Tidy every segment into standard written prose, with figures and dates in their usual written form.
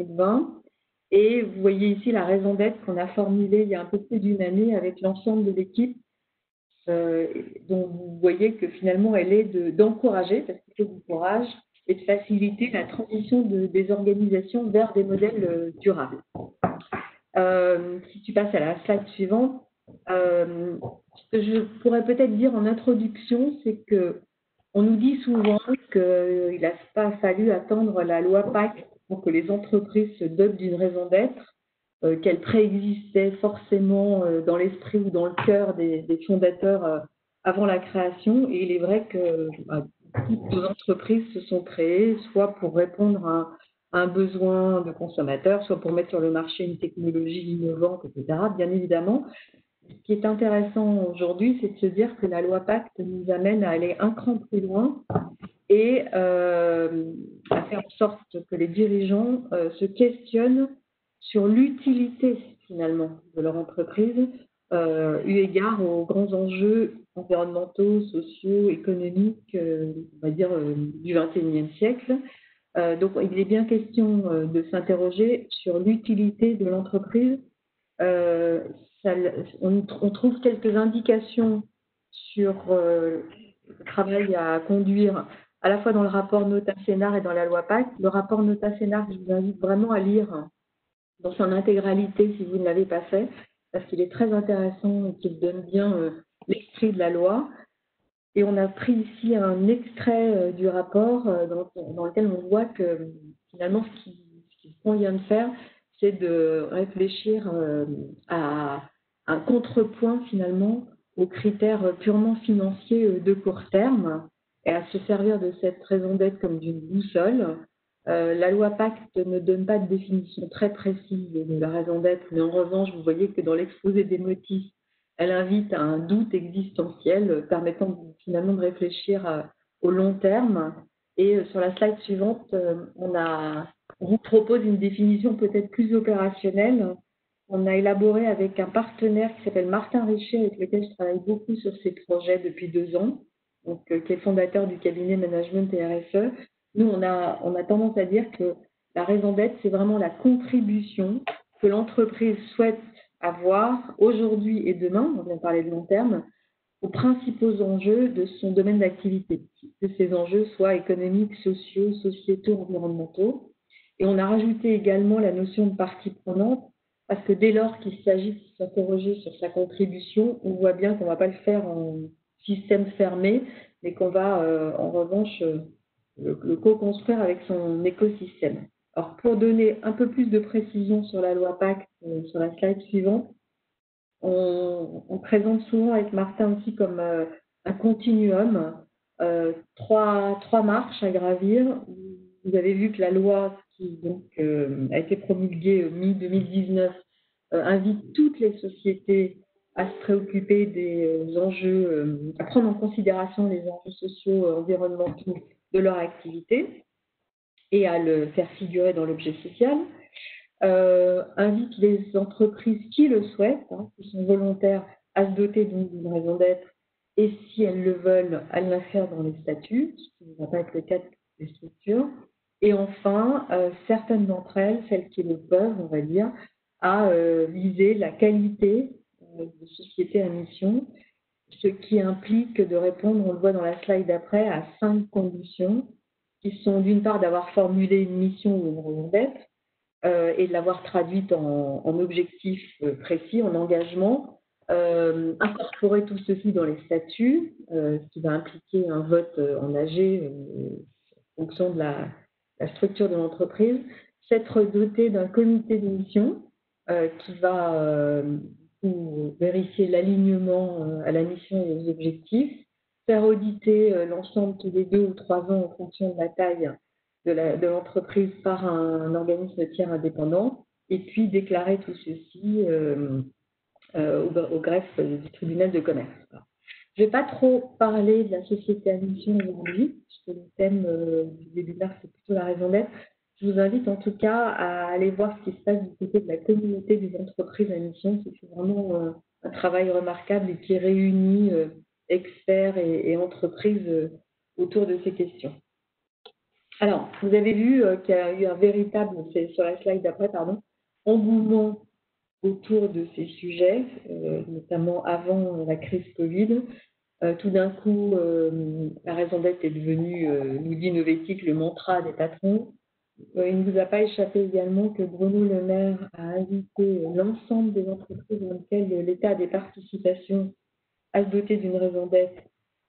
2020. Et vous voyez ici la raison d'être qu'on a formulée il y a un peu plus d'une année avec l'ensemble de l'équipe, dont vous voyez que finalement elle est d'encourager, parce qu'il faut du courage, et de faciliter la transition des organisations vers des modèles durables. Si tu passes à la slide suivante, ce que je pourrais peut-être dire en introduction, c'est que on nous dit souvent qu'il n'a pas fallu attendre la loi PAC pour que les entreprises se dotent d'une raison d'être, qu'elle préexistait forcément dans l'esprit ou dans le cœur des fondateurs avant la création. Et il est vrai que toutes nos entreprises se sont créées soit pour répondre à un besoin de consommateurs, soit pour mettre sur le marché une technologie innovante, etc. Bien évidemment, ce qui est intéressant aujourd'hui, c'est de se dire que la loi Pacte nous amène à aller un cran plus loin et à faire en sorte que les dirigeants se questionnent sur l'utilité finalement de leur entreprise, eu égard aux grands enjeux environnementaux, sociaux, économiques, on va dire, du XXIe siècle. Donc, il est bien question de s'interroger sur l'utilité de l'entreprise. On trouve quelques indications sur le travail à conduire à la fois dans le rapport Nota-Sénar et dans la loi PAC. Le rapport Nota-Sénar, je vous invite vraiment à lire dans son intégralité si vous ne l'avez pas fait, parce qu'il est très intéressant et qu'il donne bien l'esprit de la loi. Et on a pris ici un extrait du rapport dans lequel on voit que finalement ce qu'il convient de faire, c'est de réfléchir à un contrepoint finalement aux critères purement financiers de court terme et à se servir de cette raison d'être comme d'une boussole. La loi Pacte ne donne pas de définition très précise de la raison d'être, mais en revanche, vous voyez que dans l'exposé des motifs, elle invite à un doute existentiel permettant finalement de réfléchir au long terme. Et sur la slide suivante, on vous propose une définition peut-être plus opérationnelle. On a élaboré avec un partenaire qui s'appelle Martin Richer, avec lequel je travaille beaucoup sur ces projets depuis 2 ans, donc, qui est fondateur du cabinet Management et RSE. Nous, on a tendance à dire que la raison d'être, c'est vraiment la contribution que l'entreprise souhaite avoir aujourd'hui et demain, on vient de parler de long terme, aux principaux enjeux de son domaine d'activité, que ces enjeux soient économiques, sociaux, sociétaux, environnementaux. Et on a rajouté également la notion de partie prenante, parce que dès lors qu'il s'agit de s'interroger sur sa contribution, on voit bien qu'on ne va pas le faire en système fermé, mais qu'on va en revanche le co-construire avec son écosystème. Alors, pour donner un peu plus de précision sur la loi PAC, sur la slide suivante, on présente souvent avec Martin aussi comme un continuum, trois marches à gravir. Vous avez vu que la loi qui donc, a été promulguée mi-2019 invite toutes les sociétés à se préoccuper des enjeux, à prendre en considération les enjeux sociaux, environnementaux de leur activité et à le faire figurer dans l'objet social. Invite les entreprises qui le souhaitent, qui sont volontaires, à se doter d'une raison d'être et si elles le veulent, à l'inscrire dans les statuts, ce qui ne va pas être le cas de toutes les structures. Et enfin, certaines d'entre elles, celles qui le peuvent, on va dire, à viser la qualité de société à mission, ce qui implique de répondre, on le voit dans la slide d'après, à 5 conditions qui sont d'une part d'avoir formulé une mission ou une raison d'être, et de l'avoir traduite en objectifs précis, en engagement, incorporer tout ceci dans les statuts, ce qui va impliquer un vote en AG en fonction de la structure de l'entreprise, s'être doté d'un comité de mission qui va vérifier l'alignement à la mission et aux objectifs, faire auditer l'ensemble tous les 2 ou 3 ans en fonction de la taille de l'entreprise par un organisme tiers indépendant, et puis déclarer tout ceci au greffe du tribunal de commerce. Je ne vais pas trop parler de la société à mission aujourd'hui, puisque le thème du webinaire, c'est plutôt la raison d'être. Je vous invite en tout cas à aller voir ce qui se passe du côté de la communauté des entreprises à mission. C'est vraiment un travail remarquable et qui réunit experts et entreprises autour de ces questions. Alors, vous avez vu qu'il y a eu un véritable, c'est sur la slide d'après, pardon, engouement autour de ces sujets, notamment avant la crise Covid. Tout d'un coup, la raison d'être est devenue, nous dit Novetic, le mantra des patrons. Il ne vous a pas échappé également que Bruno Le Maire a invité l'ensemble des entreprises dans lesquelles l'État a des participations à se doter d'une raison d'être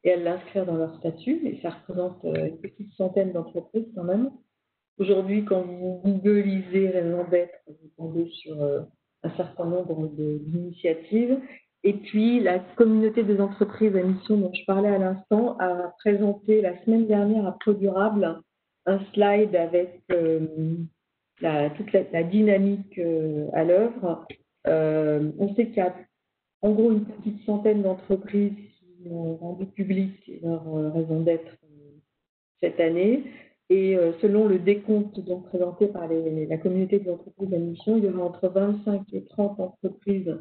et à l'inscrire dans leur statut. Et ça représente une petite centaine d'entreprises quand même. Aujourd'hui, quand vous googlisez raison d'être, vous tombez sur un certain nombre d'initiatives. Et puis, la communauté des entreprises à mission dont je parlais à l'instant a présenté la semaine dernière à ProDurable un slide avec toute la dynamique à l'œuvre. On sait qu'il y a en gros une petite centaine d'entreprises qui ont rendu public leur raison d'être cette année. Et selon le décompte donc présenté par la communauté des entreprises à mission, il y aura entre 25 et 30 entreprises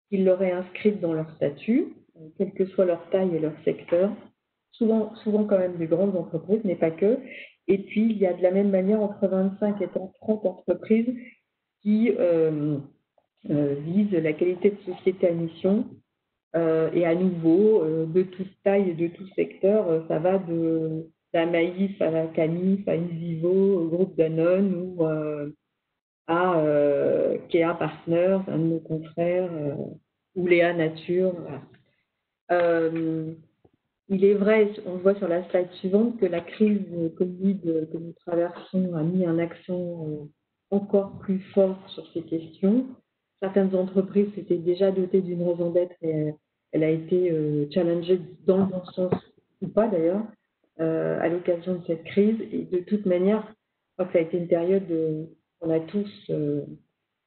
qui l'auraient inscrite dans leur statut, quelle que soit leur taille et leur secteur. Souvent quand même des grandes entreprises, mais pas que. Et puis, il y a de la même manière entre 25 et 30 entreprises qui visent la qualité de société à mission. Et à nouveau, de toute taille et de tout secteur, ça va de la Maïf à la Canif, à Invivo, au groupe Danone ou à Kea Partners, un de nos confrères, ou Léa Nature. Voilà. Il est vrai, on le voit sur la slide suivante, que la crise Covid que nous traversons a mis un accent encore plus fort sur ces questions. Certaines entreprises s'étaient déjà dotées d'une raison d'être et elle a été challengée dans le bon sens, ou pas d'ailleurs, à l'occasion de cette crise. Et de toute manière, je crois que ça a été une période qu'on a tous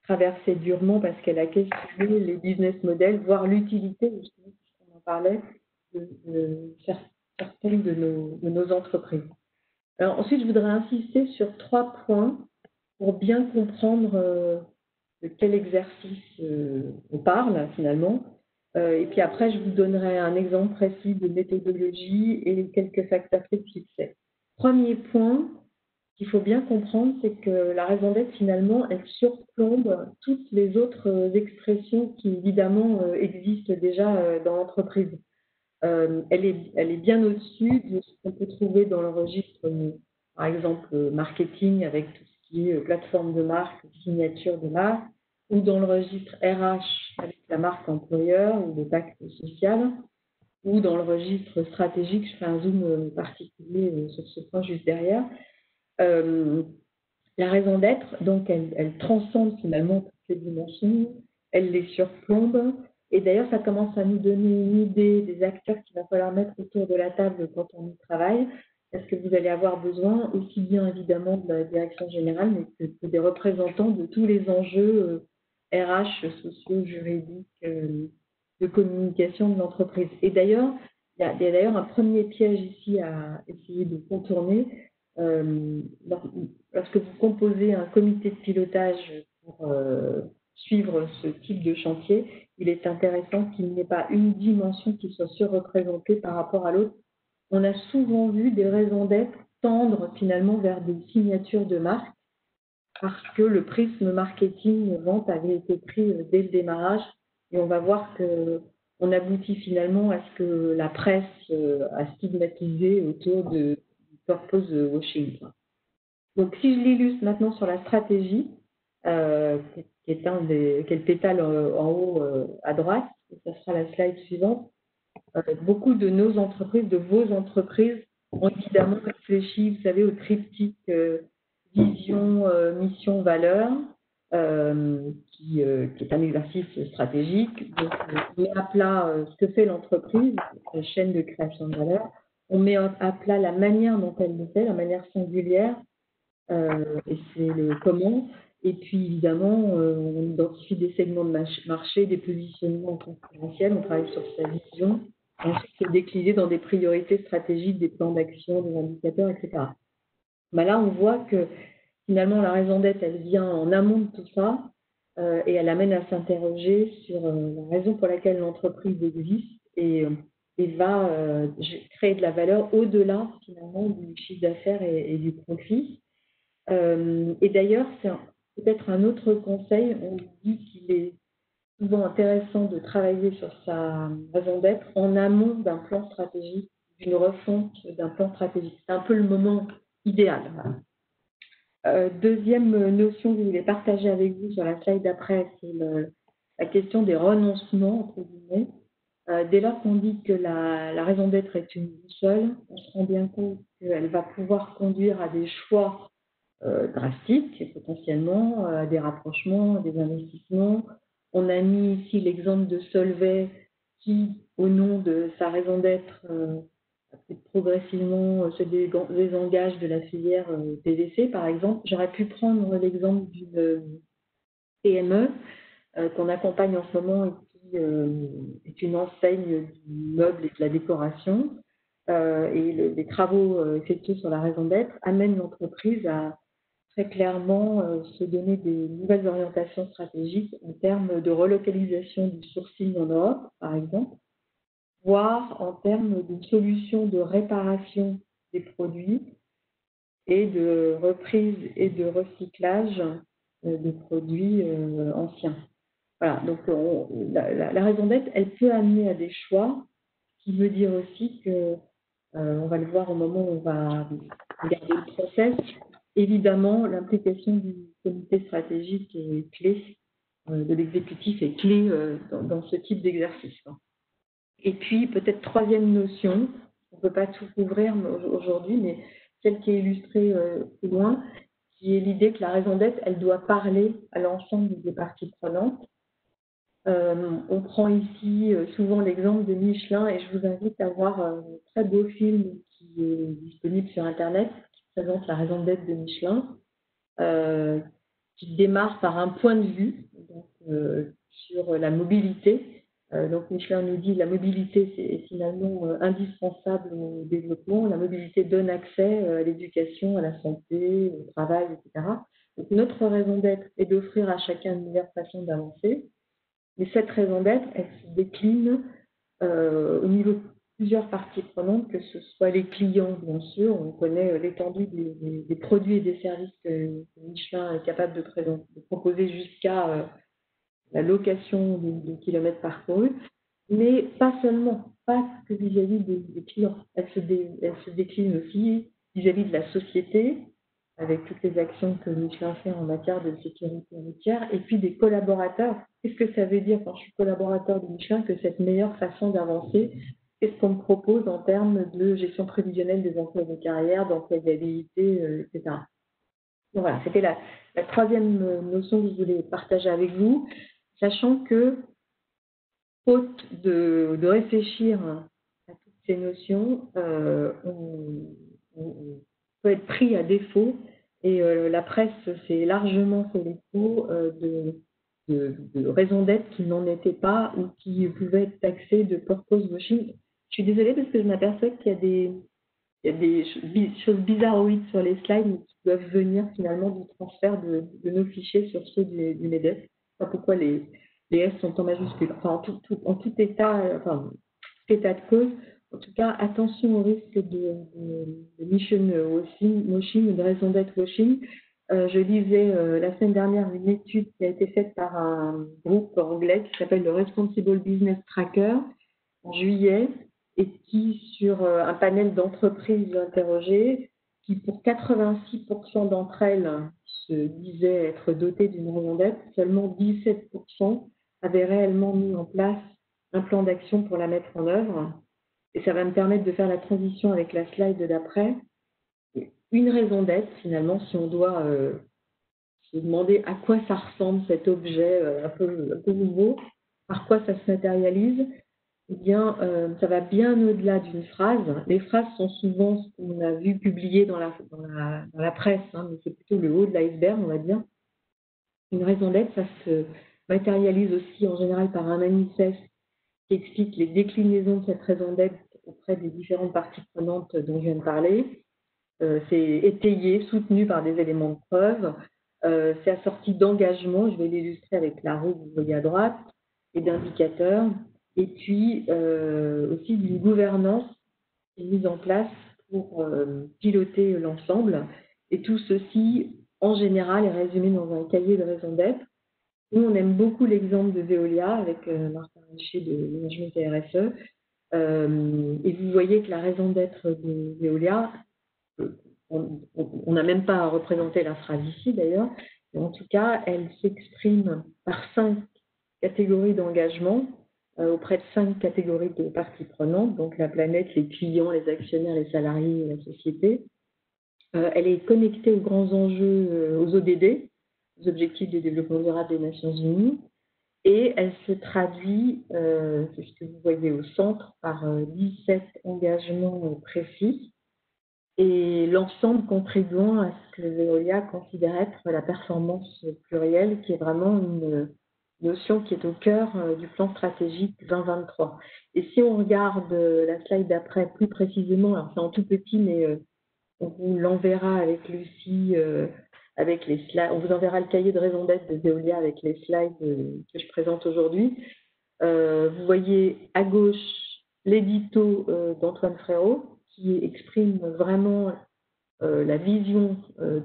traversé durement parce qu'elle a questionné les business models, voire l'utilité, justement, puisqu'on en parlait, de certaines de nos entreprises. Alors, ensuite, je voudrais insister sur 3 points pour bien comprendre de quel exercice on parle finalement. Et puis après, je vous donnerai un exemple précis de méthodologie et quelques facteurs clés de succès. Premier point qu'il faut bien comprendre, c'est que la raison d'être, finalement, elle surplombe toutes les autres expressions qui, évidemment, existent déjà dans l'entreprise. Elle est bien au-dessus de ce qu'on peut trouver dans le registre, par exemple, marketing, avec tout ce qui est plateforme de marque, signature de marque, ou dans le registre RH, avec la marque employeur ou le pacte social, ou dans le registre stratégique, je ferai un zoom particulier sur ce point juste derrière. La raison d'être, donc, elle transcende finalement toutes les dimensions, elle les surplombe. Et d'ailleurs, ça commence à nous donner une idée des acteurs qu'il va falloir mettre autour de la table quand on y travaille. Parce que vous allez avoir besoin aussi bien évidemment de la direction générale, mais que des représentants de tous les enjeux RH, sociaux, juridiques, de communication de l'entreprise. Et d'ailleurs, il y a d'ailleurs un premier piège ici à essayer de contourner. Lorsque vous composez un comité de pilotage pour suivre ce type de chantier, il est intéressant qu'il n'y ait pas une dimension qui soit surreprésentée par rapport à l'autre. On a souvent vu des raisons d'être tendre finalement vers des signatures de marque parce que le prisme marketing vente avait été pris dès le démarrage et on va voir qu'on aboutit finalement à ce que la presse a stigmatisé autour du purpose washing. Donc, si je l'illustre maintenant sur la stratégie, qui est le pétale en haut à droite, et ça sera la slide suivante, beaucoup de nos entreprises, de vos entreprises, ont évidemment réfléchi, vous savez, au triptyque vision, mission, valeur, qui est un exercice stratégique. Donc, on met à plat ce que fait l'entreprise, la chaîne de création de valeur. On met à plat la manière dont elle le fait, la manière singulière, et c'est le comment. Et puis évidemment, on identifie des segments de marché, des positionnements concurrentiels, on travaille sur sa vision. Ensuite, c'est décliné dans des priorités stratégiques, des plans d'action, des indicateurs, etc. Mais là, on voit que finalement, la raison d'être, elle vient en amont de tout ça et elle amène à s'interroger sur la raison pour laquelle l'entreprise existe et et va créer de la valeur au-delà finalement du chiffre d'affaires et du profit. Et d'ailleurs, c'est peut-être un autre conseil, on dit qu'il est souvent intéressant de travailler sur sa raison d'être en amont d'un plan stratégique, d'une refonte d'un plan stratégique. C'est un peu le moment idéal. Deuxième notion que je voulais partager avec vous sur la slide d'après, c'est la question des renoncements, entre guillemets. Dès lors qu'on dit que la raison d'être est une boussole, on se rend bien compte qu'elle va pouvoir conduire à des choix drastiques, et potentiellement à des rapprochements, à des investissements. On a mis ici l'exemple de Solvay qui, au nom de sa raison d'être, progressivement se désengage de la filière PVC, par exemple. J'aurais pu prendre l'exemple d'une PME qu'on accompagne en ce moment et qui est une enseigne du meuble et de la décoration. Et les travaux effectués sur la raison d'être amènent l'entreprise à très clairement se donner des nouvelles orientations stratégiques en termes de relocalisation du sourcing en Europe, par exemple, voire en termes de solutions de réparation des produits et de reprise et de recyclage des produits anciens. Voilà, donc la raison d'être, elle peut amener à des choix, ce qui veut dire aussi que, on va le voir au moment où on va regarder le process, évidemment, l'implication du comité stratégique est clé, de l'exécutif est clé dans ce type d'exercice. Et puis, peut-être troisième notion, on ne peut pas tout couvrir aujourd'hui, mais celle qui est illustrée plus loin, qui est l'idée que la raison d'être, elle doit parler à l'ensemble des parties prenantes. On prend ici souvent l'exemple de Michelin et je vous invite à voir un très beau film qui est disponible sur Internet, qui présente la raison d'être de Michelin, qui démarre par un point de vue donc, sur la mobilité. Donc Michelin nous dit que la mobilité c'est finalement indispensable au développement. La mobilité donne accès à l'éducation, à la santé, au travail, etc. Donc notre raison d'être est d'offrir à chacun une meilleure façon d'avancer. Mais cette raison d'être, elle se décline au niveau de plusieurs parties prenantes, que ce soit les clients, bien sûr. On connaît l'étendue des produits et des services que Michelin est capable de proposer jusqu'à la location de kilomètres parcourus, mais pas seulement, pas que vis-à-vis des clients. Elle se décline aussi vis-à-vis de la société, avec toutes les actions que Michelin fait en matière de sécurité routière, et puis des collaborateurs. Qu'est-ce que ça veut dire quand je suis collaborateur de Michelin que cette meilleure façon d'avancer? Qu'est-ce qu'on me propose en termes de gestion prévisionnelle des emplois de carrière, d'employabilité, etc. Donc voilà, c'était la troisième notion que je voulais partager avec vous, sachant que, faute de réfléchir à toutes ces notions, on peut être pris à défaut et la presse s'est largement fait l'écho de raisons d'être qui n'en étaient pas ou qui pouvaient être taxées de purpose washing. Je suis désolée parce que je m'aperçois qu'il y a des choses bizarroïdes sur les slides mais qui doivent venir finalement du transfert de nos fichiers sur ceux du MEDEF. Je ne sais pas pourquoi les S sont en majuscule. Enfin, en tout état, état de cause, en tout cas, attention au risque de mission washing, de raison d'être washing. Je lisais la semaine dernière une étude qui a été faite par un groupe anglais qui s'appelle le Responsible Business Tracker en juillet et qui, sur un panel d'entreprises interrogées, qui pour 86% d'entre elles se disaient être dotées d'une raison d'être, seulement 17% avaient réellement mis en place un plan d'action pour la mettre en œuvre. Et ça va me permettre de faire la transition avec la slide d'après. Une raison d'être, finalement, si on doit se demander à quoi ça ressemble cet objet un peu nouveau, par quoi ça se matérialise, eh bien, ça va bien au-delà d'une phrase. Les phrases sont souvent ce qu'on a vu publié dans la presse, hein, mais c'est plutôt le haut de l'iceberg, on va dire. Une raison d'être, ça se matérialise aussi en général par un manifeste qui explique les déclinaisons de cette raison d'être auprès des différentes parties prenantes dont je viens de parler. C'est étayé, soutenu par des éléments de preuve. C'est assorti d'engagement, je vais l'illustrer avec la roue que vous voyez à droite, et d'indicateurs. et puis aussi d'une gouvernance qui est mise en place pour piloter l'ensemble. Et tout ceci, en général, est résumé dans un cahier de raison d'être. Nous, on aime beaucoup l'exemple de Veolia avec Martin Richer de Management et RSE. Et vous voyez que la raison d'être de Veolia, on n'a même pas à représenter la phrase ici d'ailleurs, mais en tout cas, elle s'exprime par 5 catégories d'engagement auprès de 5 catégories de parties prenantes, donc la planète, les clients, les actionnaires, les salariés et la société. Elle est connectée aux grands enjeux, aux ODD, aux objectifs de développement durable des Nations Unies, et elle se traduit, c'est ce que vous voyez au centre, par 17 engagements précis, et l'ensemble contribuant à ce que Veolia considère être la performance plurielle, qui est vraiment une notion qui est au cœur du plan stratégique 2023. Et si on regarde la slide d'après plus précisément, alors c'est en tout petit, mais on vous l'enverra avec Lucie, avec les slides. On vous enverra le cahier de raison d'être de Veolia avec les slides que je présente aujourd'hui. Vous voyez à gauche l'édito d'Antoine Frérot qui exprime vraiment la vision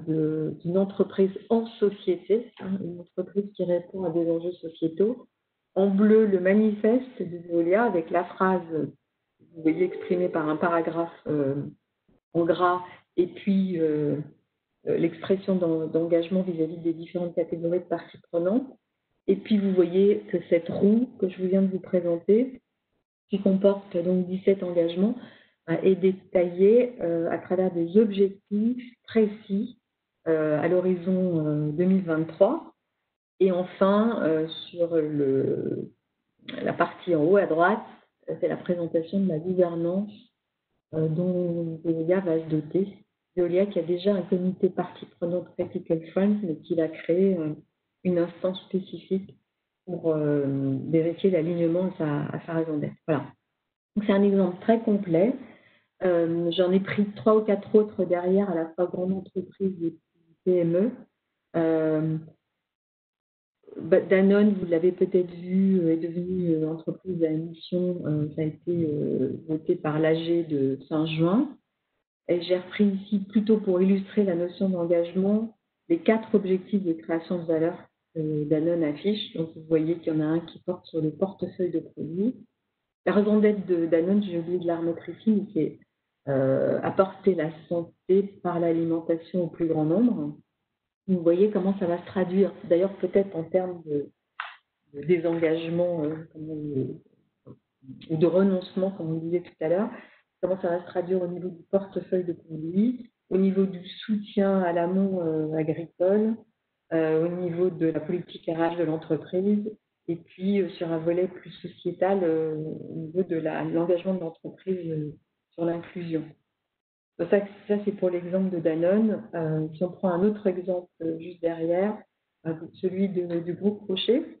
d'une entreprise en société, hein, une entreprise qui répond à des enjeux sociétaux. En bleu, le manifeste de Veolia avec la phrase, vous voyez, exprimée par un paragraphe en gras, et puis l'expression d'engagement vis-à-vis des différentes catégories de parties prenantes. Et puis vous voyez que cette roue que je viens de vous présenter, qui comporte donc 17 engagements, est détaillée à travers des objectifs précis à l'horizon 2023. Et enfin, sur la partie en haut à droite, c'est la présentation de la gouvernance dont Veolia va se doter. Veolia qui a déjà un comité partie prenante Critical Funds, mais qui a créé une instance spécifique pour vérifier l'alignement à sa raison d'être. Voilà. Donc c'est un exemple très complet. J'en ai pris 3 ou 4 autres derrière, à la fois grandes entreprises et PME. Danone, vous l'avez peut-être vu, est devenue entreprise à mission. Ça a été voté par l'AG de fin juin. Et j'ai repris ici, plutôt pour illustrer la notion d'engagement, les 4 objectifs de création de valeur que Danone affiche. Donc vous voyez qu'il y en a un qui porte sur le portefeuille de produits. La raison d'être de Danone, j'ai oublié de la remettre ici, mais c'est apporter la santé par l'alimentation au plus grand nombre. Vous voyez comment ça va se traduire, d'ailleurs peut-être en termes de désengagement ou de renoncement, comme on disait tout à l'heure, comment ça va se traduire au niveau du portefeuille de produits, au niveau du soutien à l'amont agricole, au niveau de la politique RH de l'entreprise, et puis sur un volet plus sociétal au niveau de l'engagement de l'entreprise sur l'inclusion. Ça c'est pour l'exemple de Danone. Si on prend un autre exemple juste derrière, celui du groupe Rocher,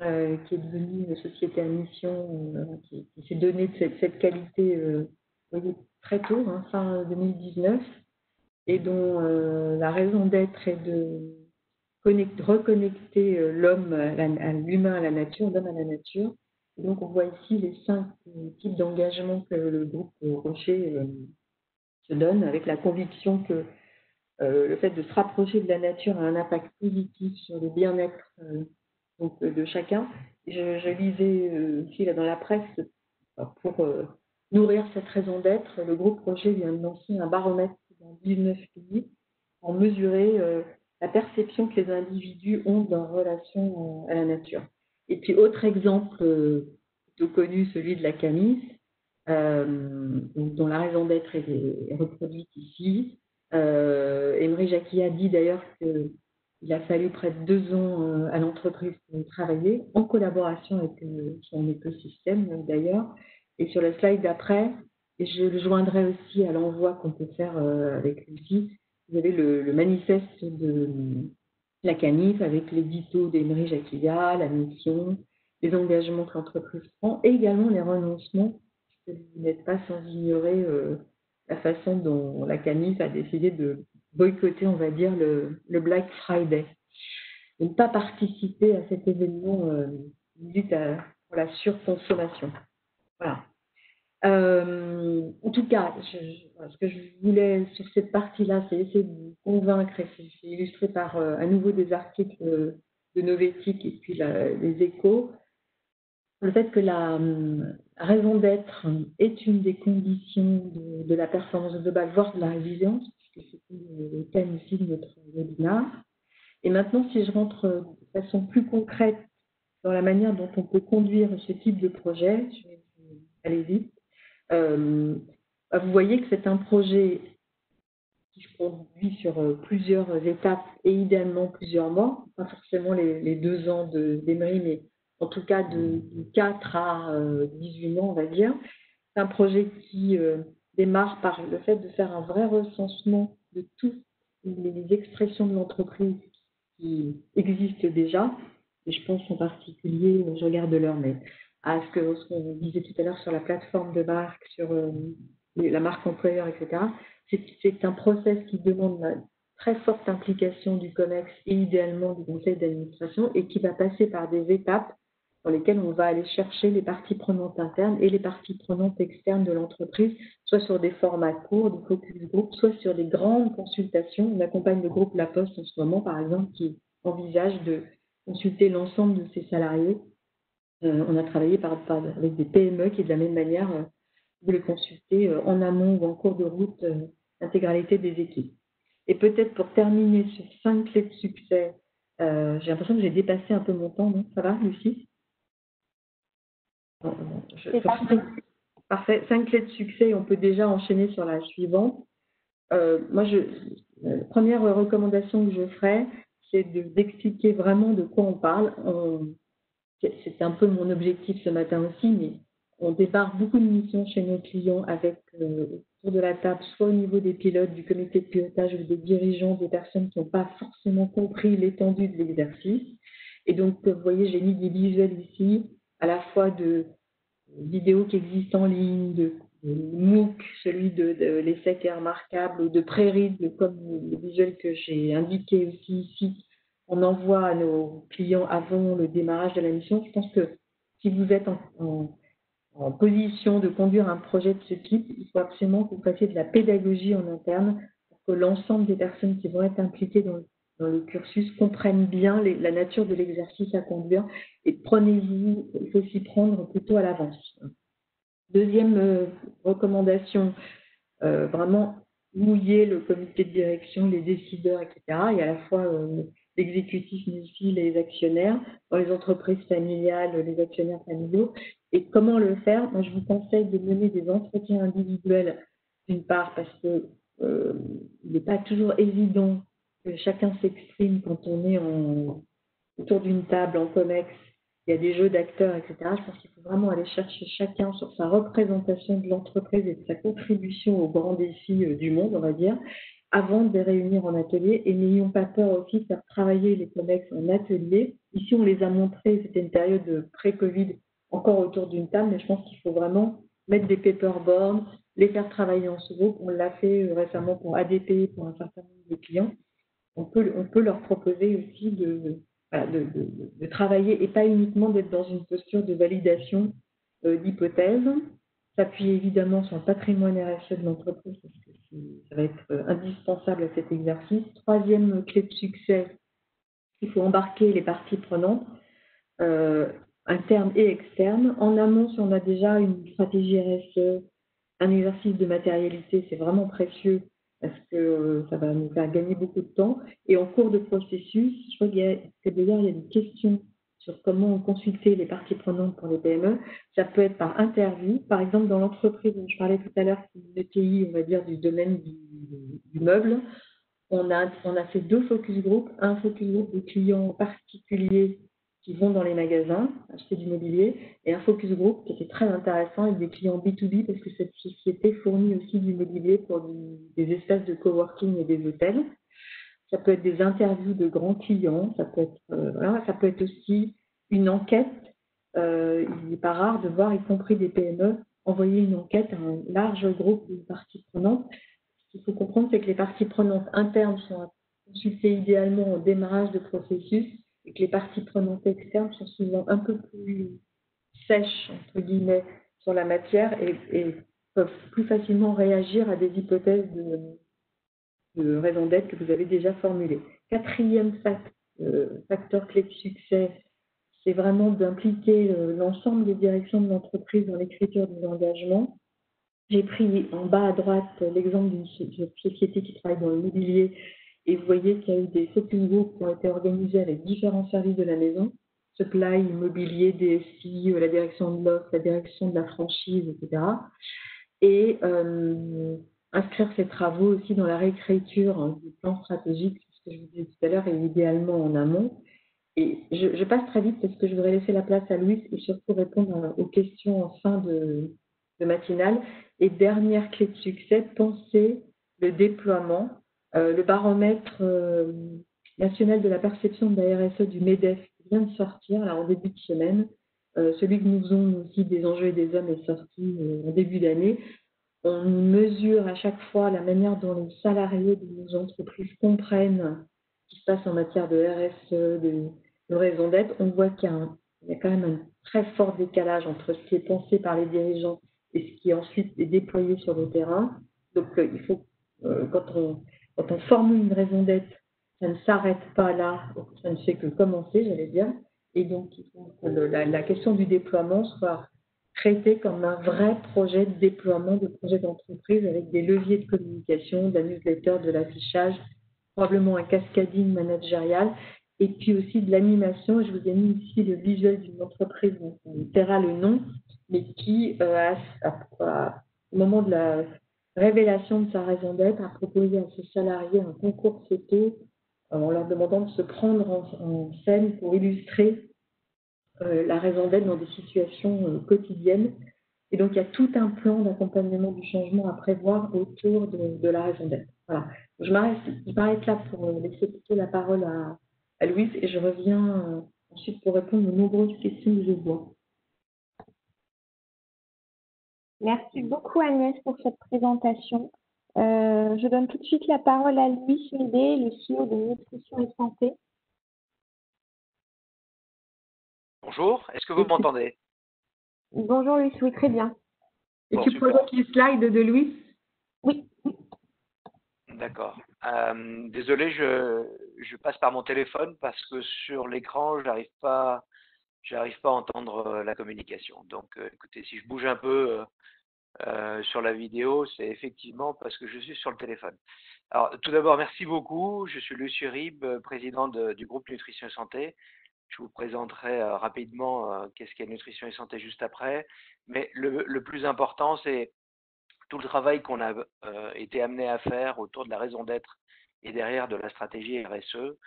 qui est devenu une société à mission, qui s'est donné cette qualité très tôt, hein, fin 2019, et dont la raison d'être est de reconnecter l'homme à l'humain, à la nature, l'homme à la nature. Et donc on voit ici les 5 types d'engagement que le groupe Rocher se donne, avec la conviction que le fait de se rapprocher de la nature a un impact positif sur le bien-être de chacun. Je lisais aussi là, dans la presse, pour nourrir cette raison d'être, le groupe Rocher vient de lancer un baromètre dans 19 pays pour mesurer la perception que les individus ont dans relation à la nature. Et puis, autre exemple plutôt connu, celui de la Camis, dont la raison d'être est reproduite ici. Emery Jacquia dit d'ailleurs qu'il a fallu près de 2 ans à l'entreprise pour y travailler, en collaboration avec son écosystème d'ailleurs. Et sur la slide d'après, je le joindrai aussi à l'envoi qu'on peut faire avec Lucie. Vous avez le manifeste de la CANIF avec l'édito d'Emery Jacquia, la mission, les engagements que l'entreprise prend et également les renoncements. Vous n'êtes pas sans ignorer la façon dont la CANIF a décidé de boycotter, on va dire, le Black Friday. De ne pas participer à cet événement suite à pour la surconsommation. Voilà. En tout cas, ce que je voulais sur cette partie-là, c'est essayer de vous convaincre, et c'est illustré par à nouveau des articles de Novétique et puis les Échos, le fait que la raison d'être est une des conditions de la performance globale, voire de la résilience, puisque c'est le thème aussi de notre webinaire. Et maintenant, si je rentre de façon plus concrète dans la manière dont on peut conduire ce type de projet, je vais aller vite. Vous voyez que c'est un projet qui se conduit sur plusieurs étapes et idéalement plusieurs mois, pas forcément les 2 ans d'Emery, mais en tout cas de 4 à 18 mois, on va dire. C'est un projet qui démarre par le fait de faire un vrai recensement de toutes les expressions de l'entreprise qui existent déjà. Et je pense en particulier, je regarde l'heure, mais à ce qu'on disait tout à l'heure sur la plateforme de marque, sur la marque employeur, etc. C'est un process qui demande une très forte implication du COMEX et idéalement du conseil d'administration et qui va passer par des étapes dans lesquelles on va aller chercher les parties prenantes internes et les parties prenantes externes de l'entreprise, soit sur des formats courts, des focus group, soit sur des grandes consultations. On accompagne le groupe La Poste en ce moment, par exemple, qui envisage de consulter l'ensemble de ses salariés. On a travaillé avec des PME qui, de la même manière, voulaient consulter en amont ou en cours de route l'intégralité des équipes. Et peut-être pour terminer sur 5 clés de succès, j'ai l'impression que j'ai dépassé un peu mon temps, non? Ça va, Lucie? Parfait. 5 clés de succès, on peut déjà enchaîner sur la suivante. Moi, la première recommandation que je ferais, c'est d'expliquer vraiment de quoi on parle. C'est un peu mon objectif ce matin aussi, mais on démarre beaucoup de missions chez nos clients avec autour de la table, soit au niveau des pilotes, du comité de pilotage ou des dirigeants, des personnes qui n'ont pas forcément compris l'étendue de l'exercice. Et donc, vous voyez, j'ai mis des visuels ici, à la fois de vidéos qui existent en ligne, de MOOC, celui de l'essai qui est remarquable, ou de pré-read, comme le visuel que j'ai indiqué aussi ici, on envoie à nos clients avant le démarrage de la mission. Je pense que si vous êtes en position de conduire un projet de ce type, il faut absolument que vous fassiez de la pédagogie en interne pour que l'ensemble des personnes qui vont être impliquées dans le cursus comprennent bien la nature de l'exercice à conduire et prenez-vous, il faut s'y prendre plutôt à l'avance. Deuxième recommandation, vraiment mouiller le comité de direction, les décideurs, etc. Et à la fois l'exécutif, mais aussi les actionnaires, dans les entreprises familiales, les actionnaires familiaux. Et comment le faire? Moi, je vous conseille de mener des entretiens individuels, d'une part, parce que il n'est pas toujours évident que chacun s'exprime quand on est autour d'une table en COMEX. Il y a des jeux d'acteurs, etc. Je pense qu'il faut vraiment aller chercher chacun sur sa représentation de l'entreprise et de sa contribution aux grands défis du monde, on va dire, avant de les réunir en atelier. Et n'ayons pas peur aussi de faire travailler les COMEX en atelier. Ici, on les a montrés, c'était une période pré-Covid, encore autour d'une table, mais je pense qu'il faut vraiment mettre des paperboards, les faire travailler en sous-groupe. On l'a fait récemment pour ADP, pour un certain nombre de clients. On peut leur proposer aussi de travailler et pas uniquement d'être dans une posture de validation d'hypothèses. S'appuyer évidemment sur le patrimoine RSE de l'entreprise parce que ça va être indispensable à cet exercice. Troisième clé de succès, il faut embarquer les parties prenantes, internes et externes. En amont, si on a déjà une stratégie RSE, un exercice de matérialité, c'est vraiment précieux parce que ça va nous faire gagner beaucoup de temps. Et en cours de processus, je crois que d'ailleurs, il y a des questions sur comment consulter les parties prenantes pour les PME. Ça peut être par interview. Par exemple, dans l'entreprise dont je parlais tout à l'heure, qui est une ETI, on va dire, du domaine du meuble, on a fait 2 focus group, un focus group de clients particuliers qui vont dans les magasins acheter du mobilier et un focus group qui était très intéressant avec des clients B2B parce que cette société fournit aussi du mobilier pour des espaces de coworking et des hôtels. Ça peut être des interviews de grands clients, ça peut être, ça peut être aussi une enquête. Il n'est pas rare de voir, y compris des PME, envoyer une enquête à un large groupe de parties prenantes. Ce qu'il faut comprendre, c'est que les parties prenantes internes sont consultées idéalement au démarrage de processus et que les parties prenantes externes sont souvent un peu plus sèches, entre guillemets, sur la matière et peuvent plus facilement réagir à des hypothèses de raison d'être que vous avez déjà formulées. Quatrième facteur clé de succès, c'est vraiment d'impliquer l'ensemble des directions de l'entreprise dans l'écriture des engagements. J'ai pris en bas à droite l'exemple d'une société qui travaille dans le mobilier et vous voyez qu'il y a eu des focus group qui ont été organisés avec différents services de la maison, supply, immobilier, DSI, la direction de l'offre, la direction de la franchise, etc. Et inscrire ces travaux aussi dans la réécriture du plan stratégique, ce que je vous disais tout à l'heure, et idéalement en amont. Et je passe très vite parce que je voudrais laisser la place à Louis et surtout répondre aux questions en fin de matinale. Et dernière clé de succès, penser le déploiement. Le baromètre national de la perception de la RSE du MEDEF vient de sortir là, en début de semaine. Celui que nous faisons nous aussi des enjeux et des hommes est sorti en début d'année. On mesure à chaque fois la manière dont les salariés de nos entreprises comprennent ce qui se passe en matière de RSE, de raison d'être. On voit qu'il y a quand même un très fort décalage entre ce qui est pensé par les dirigeants et ce qui ensuite est déployé sur le terrain. Donc il faut, quand on formule une raison d'être, ça ne s'arrête pas là, ça ne fait que commencer, j'allais dire. Et donc il faut que la question du déploiement soit traité comme un vrai projet de déploiement, de projet d'entreprise avec des leviers de communication, de la newsletter, de l'affichage, probablement un cascading managérial, et puis aussi de l'animation. Je vous ai mis ici le visuel d'une entreprise, donc on verra le nom, mais qui, au moment de la révélation de sa raison d'être, a proposé à ses salariés un concours photo en leur demandant de se prendre en scène pour illustrer la raison d'être dans des situations quotidiennes. Et donc, il y a tout un plan d'accompagnement du changement à prévoir autour de la raison d'être. Voilà. Je m'arrête là pour laisser plutôt la parole à Louise et je reviens ensuite pour répondre aux nombreuses questions que je vois. Merci beaucoup Agnès pour cette présentation. Je donne tout de suite la parole à Louis Médé, le CEO de Nutrition et Santé. Bonjour, est-ce que vous m'entendez? Bonjour Louis, oui, très bien. Et tu présentes les slides de Louis? Oui. D'accord. Désolé, je passe par mon téléphone parce que sur l'écran, j'arrive pas à entendre la communication. Donc, écoutez, si je bouge un peu sur la vidéo, c'est effectivement parce que je suis sur le téléphone. Alors, tout d'abord, merci beaucoup. Je suis Lucie Rib, président du groupe Nutrition et Santé. Je vous présenterai rapidement qu'est-ce qu'est Nutrition et Santé juste après. Mais le plus important, c'est tout le travail qu'on a été amené à faire autour de la raison d'être et derrière de la stratégie RSE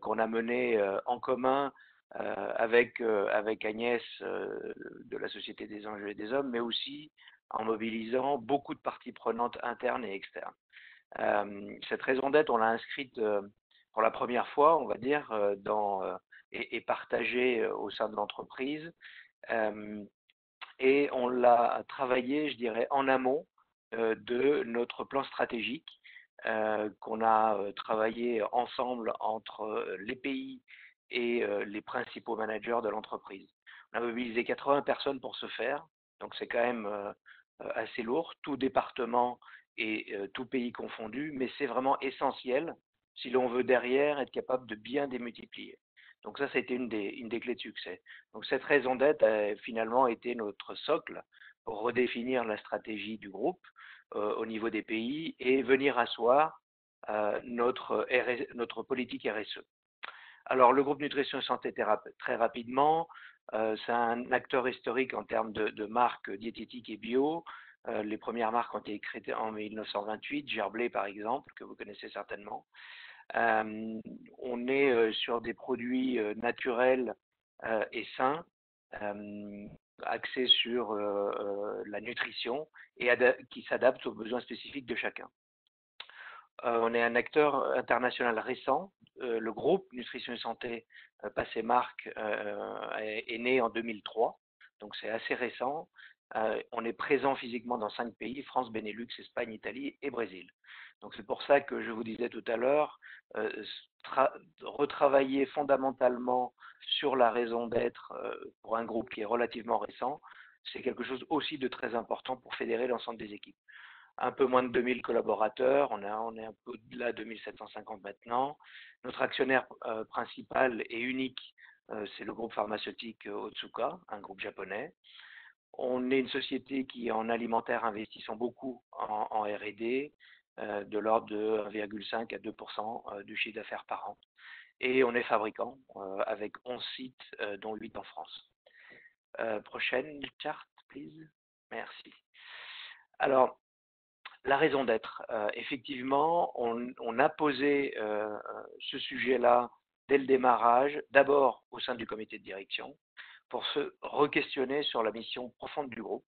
qu'on a mené en commun avec Agnès de la Société des enjeux et des hommes, mais aussi en mobilisant beaucoup de parties prenantes internes et externes. Cette raison d'être, on l'a inscrite pour la première fois, on va dire, et partagée au sein de l'entreprise. Et on l'a travaillé, je dirais, en amont de notre plan stratégique qu'on a travaillé ensemble entre les pays et les principaux managers de l'entreprise. On a mobilisé 80 personnes pour ce faire, donc c'est quand même assez lourd, tout département et tout pays confondu, mais c'est vraiment essentiel si l'on veut derrière être capable de bien démultiplier. Donc ça, c'était une des clés de succès. Donc cette raison d'être a finalement été notre socle pour redéfinir la stratégie du groupe au niveau des pays et venir asseoir notre politique RSE. Alors le groupe Nutrition et Santé très rapidement, c'est un acteur historique en termes de marques diététiques et bio. Les premières marques ont été créées en 1928, Gerblay par exemple, que vous connaissez certainement. On est sur des produits naturels et sains, axés sur la nutrition et qui s'adaptent aux besoins spécifiques de chacun. On est un acteur international récent. Le groupe Nutrition et Santé, passé marque, est né en 2003, donc c'est assez récent. On est présent physiquement dans 5 pays, France, Benelux, Espagne, Italie et Brésil. Donc c'est pour ça que je vous disais tout à l'heure, retravailler fondamentalement sur la raison d'être pour un groupe qui est relativement récent, c'est quelque chose aussi de très important pour fédérer l'ensemble des équipes. Un peu moins de 2000 collaborateurs, on est un peu au-delà de 2750 maintenant. Notre actionnaire principal et unique, c'est le groupe pharmaceutique Otsuka, un groupe japonais. On est une société qui, en alimentaire, investissant beaucoup en R&D, de l'ordre de 1,5 à 2% du chiffre d'affaires par an. Et on est fabricant avec 11 sites, dont 8 en France. Prochaine charte, please. Merci. Alors, la raison d'être. Effectivement, on a posé ce sujet-là dès le démarrage, d'abord au sein du comité de direction, pour se re-questionner sur la mission profonde du groupe,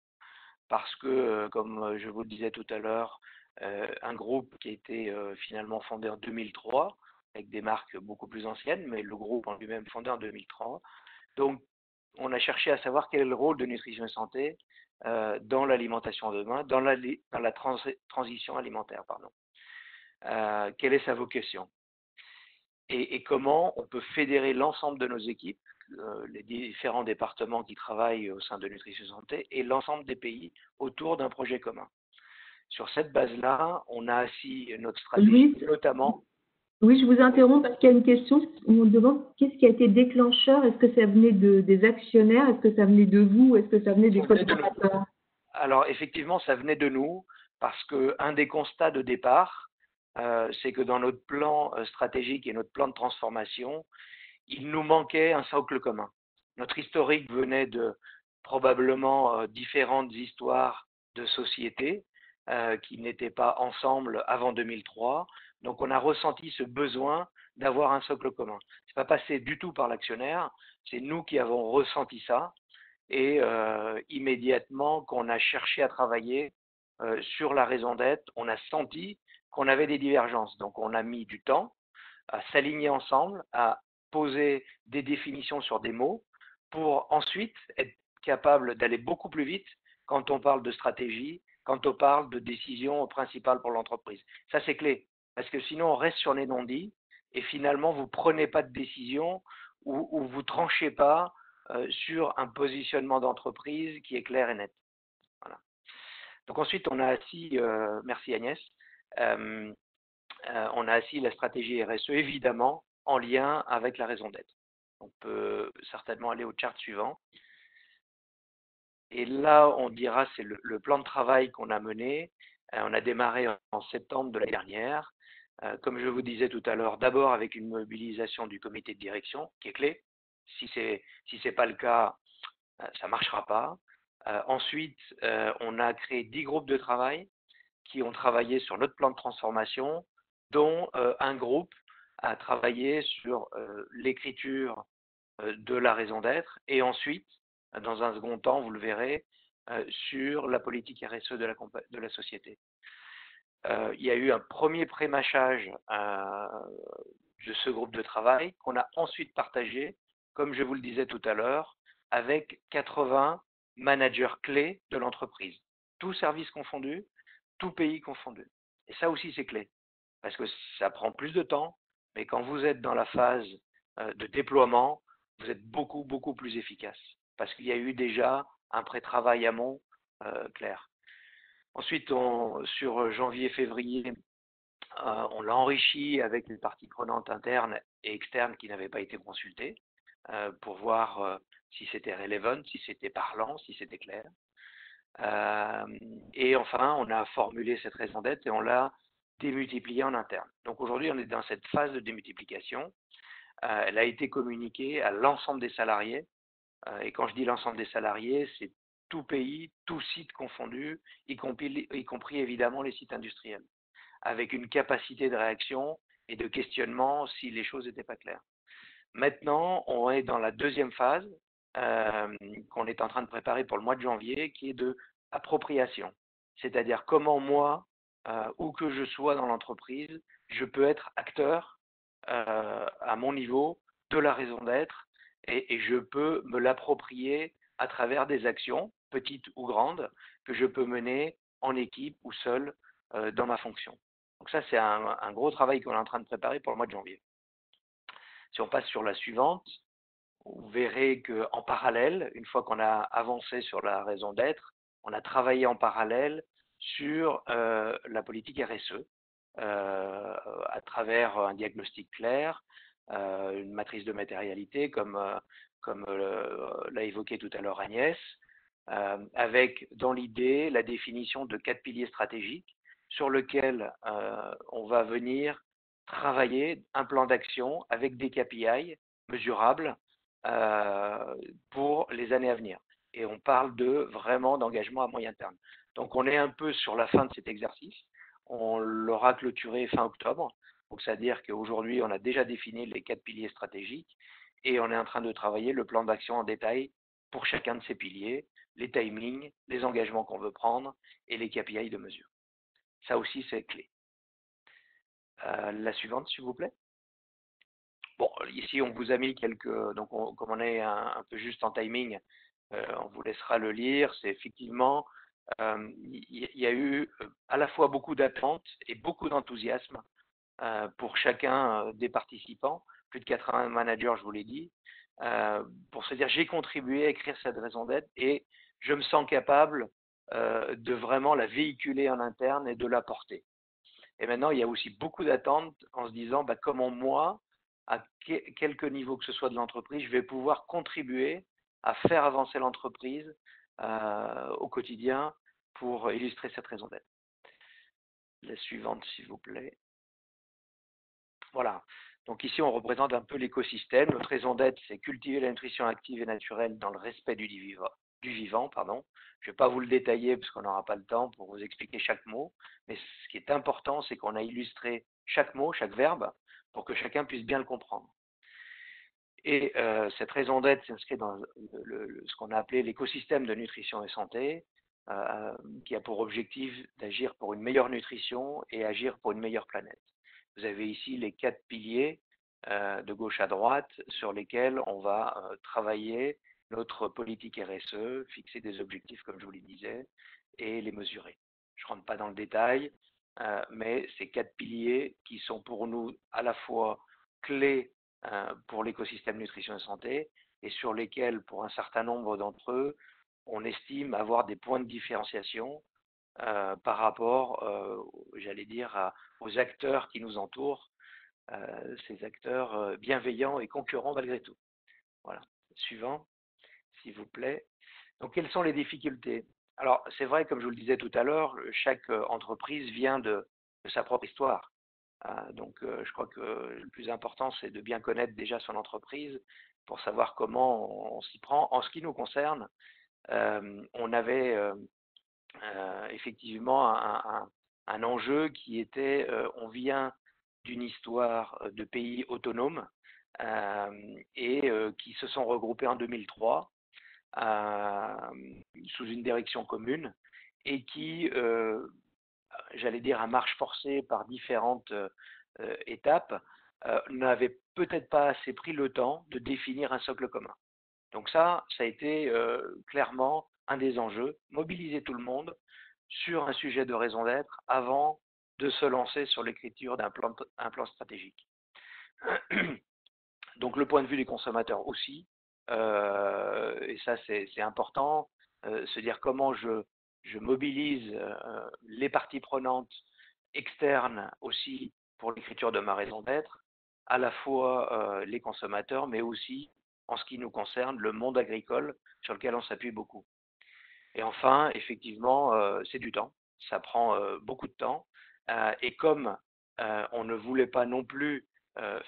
parce que, comme je vous le disais tout à l'heure, un groupe qui a été finalement fondé en 2003, avec des marques beaucoup plus anciennes, mais le groupe en lui-même fondé en 2003. Donc, on a cherché à savoir quel est le rôle de Nutrition et Santé dans l'alimentation de demain, dans la transition alimentaire, pardon. Quelle est sa vocation et comment on peut fédérer l'ensemble de nos équipes, les différents départements qui travaillent au sein de Nutrition et Santé et l'ensemble des pays autour d'un projet commun. Sur cette base-là, on a assis notre stratégie, notamment. Oui, je vous interromps parce qu'il y a une question. On me demande qu'est-ce qui a été déclencheur. Est-ce que ça venait des actionnaires? Est-ce que ça venait de vous? Est-ce que ça venait des collaborateurs? Alors, effectivement, ça venait de nous parce qu'un des constats de départ, c'est que dans notre plan stratégique et notre plan de transformation, il nous manquait un socle commun. Notre historique venait de probablement différentes histoires de sociétés qui n'étaient pas ensemble avant 2003. Donc on a ressenti ce besoin d'avoir un socle commun. Ce n'est pas passé du tout par l'actionnaire, c'est nous qui avons ressenti ça. Et immédiatement qu'on a cherché à travailler sur la raison d'être, on a senti qu'on avait des divergences. Donc on a mis du temps à s'aligner ensemble, à poser des définitions sur des mots, pour ensuite être capable d'aller beaucoup plus vite quand on parle de stratégie, quand on parle de décision principale pour l'entreprise. Ça, c'est clé, parce que sinon, on reste sur les non-dits, et finalement, vous ne prenez pas de décision ou vous ne tranchez pas sur un positionnement d'entreprise qui est clair et net. Voilà. Donc ensuite, on a assis, merci Agnès, on a assis la stratégie RSE, évidemment, en lien avec la raison d'être. On peut certainement aller au chart suivant. Et là, on dira, c'est le plan de travail qu'on a mené. On a démarré en septembre de l'année dernière. Comme je vous disais tout à l'heure, d'abord avec une mobilisation du comité de direction, qui est clé. Si c'est pas le cas, ça ne marchera pas. Ensuite, on a créé 10 groupes de travail qui ont travaillé sur notre plan de transformation, dont un groupe a travaillé sur l'écriture de la raison d'être et ensuite, dans un second temps, vous le verrez, sur la politique RSE de la société. Il y a eu un premier pré-mâchage de ce groupe de travail qu'on a ensuite partagé, comme je vous le disais tout à l'heure, avec 80 managers clés de l'entreprise, tous services confondus, tout pays confondu. Et ça aussi, c'est clé, parce que ça prend plus de temps, mais quand vous êtes dans la phase de déploiement, vous êtes beaucoup, beaucoup plus efficace, parce qu'il y a eu déjà un pré-travail amont clair. Ensuite, sur janvier-février, on l'a enrichi avec les parties prenantes internes et externes qui n'avaient pas été consultées pour voir si c'était relevant, si c'était parlant, si c'était clair. Et enfin, on a formulé cette raison d'être et on l'a démultipliée en interne. Donc aujourd'hui, on est dans cette phase de démultiplication. Elle a été communiquée à l'ensemble des salariés. Et quand je dis l'ensemble des salariés, c'est tout pays, tout site confondu, y compris évidemment les sites industriels, avec une capacité de réaction et de questionnement si les choses n'étaient pas claires. Maintenant, on est dans la deuxième phase qu'on est en train de préparer pour le mois de janvier, qui est de appropriation. C'est-à-dire comment moi, où que je sois dans l'entreprise, je peux être acteur à mon niveau de la raison d'être et je peux me l'approprier à travers des actions, petites ou grandes, que je peux mener en équipe ou seul dans ma fonction. Donc ça, c'est un gros travail qu'on est en train de préparer pour le mois de janvier. Si on passe sur la suivante, vous verrez qu'en parallèle, une fois qu'on a avancé sur la raison d'être, on a travaillé en parallèle sur la politique RSE à travers un diagnostic clair, une matrice de matérialité comme l'a évoqué tout à l'heure Agnès, avec dans l'idée la définition de 4 piliers stratégiques sur lesquels on va venir travailler un plan d'action avec des KPI mesurables pour les années à venir. Et on parle vraiment d'engagement à moyen terme. Donc on est un peu sur la fin de cet exercice. On l'aura clôturé fin octobre. Donc c'est-à-dire qu'aujourd'hui, on a déjà défini les 4 piliers stratégiques et on est en train de travailler le plan d'action en détail pour chacun de ces piliers, les timings, les engagements qu'on veut prendre et les KPI de mesure. Ça aussi, c'est clé. La suivante, s'il vous plaît. Bon, ici, on vous a mis quelques... Donc, comme on est un peu juste en timing, on vous laissera le lire. C'est effectivement... Il y a eu à la fois beaucoup d'attentes et beaucoup d'enthousiasme pour chacun des participants. Plus de 80 managers, je vous l'ai dit, pour se dire j'ai contribué à écrire cette raison d'être et je me sens capable de vraiment la véhiculer en interne et de la porter. Et maintenant, il y a aussi beaucoup d'attentes en se disant comment moi, à quelque niveau que ce soit de l'entreprise, je vais pouvoir contribuer à faire avancer l'entreprise au quotidien pour illustrer cette raison d'être. La suivante, s'il vous plaît. Voilà. Donc ici, on représente un peu l'écosystème. Notre raison d'être, c'est cultiver la nutrition active et naturelle dans le respect du vivant. Pardon. Je ne vais pas vous le détailler parce qu'on n'aura pas le temps pour vous expliquer chaque mot. Mais ce qui est important, c'est qu'on a illustré chaque mot, chaque verbe, pour que chacun puisse bien le comprendre. Et cette raison d'être s'inscrit dans ce qu'on a appelé l'écosystème de nutrition et santé, qui a pour objectif d'agir pour une meilleure nutrition et agir pour une meilleure planète. Vous avez ici les 4 piliers de gauche à droite sur lesquels on va travailler notre politique RSE, fixer des objectifs comme je vous le disais et les mesurer. Je ne rentre pas dans le détail, mais ces 4 piliers qui sont pour nous à la fois clés pour l'écosystème nutrition et santé et sur lesquels pour un certain nombre d'entre eux, on estime avoir des points de différenciation par rapport, j'allais dire, aux acteurs qui nous entourent, ces acteurs bienveillants et concurrents malgré tout. Voilà. Suivant, s'il vous plaît. Donc, quelles sont les difficultés? Alors, c'est vrai, comme je vous le disais tout à l'heure, chaque entreprise vient de sa propre histoire. Donc, je crois que le plus important, c'est de bien connaître déjà son entreprise pour savoir comment on s'y prend. En ce qui nous concerne, on avait effectivement un enjeu qui était, on vient d'une histoire de pays autonomes et qui se sont regroupés en 2003 sous une direction commune et qui, j'allais dire à marche forcée par différentes étapes, n'avaient peut-être pas assez pris le temps de définir un socle commun. Donc ça a été clairement un des enjeux, mobiliser tout le monde sur un sujet de raison d'être avant de se lancer sur l'écriture d'un plan stratégique. Donc le point de vue des consommateurs aussi, et ça c'est important, se dire comment je mobilise les parties prenantes externes aussi pour l'écriture de ma raison d'être, à la fois les consommateurs, mais aussi en ce qui nous concerne, le monde agricole sur lequel on s'appuie beaucoup. Et enfin, effectivement, c'est du temps, ça prend beaucoup de temps, et comme on ne voulait pas non plus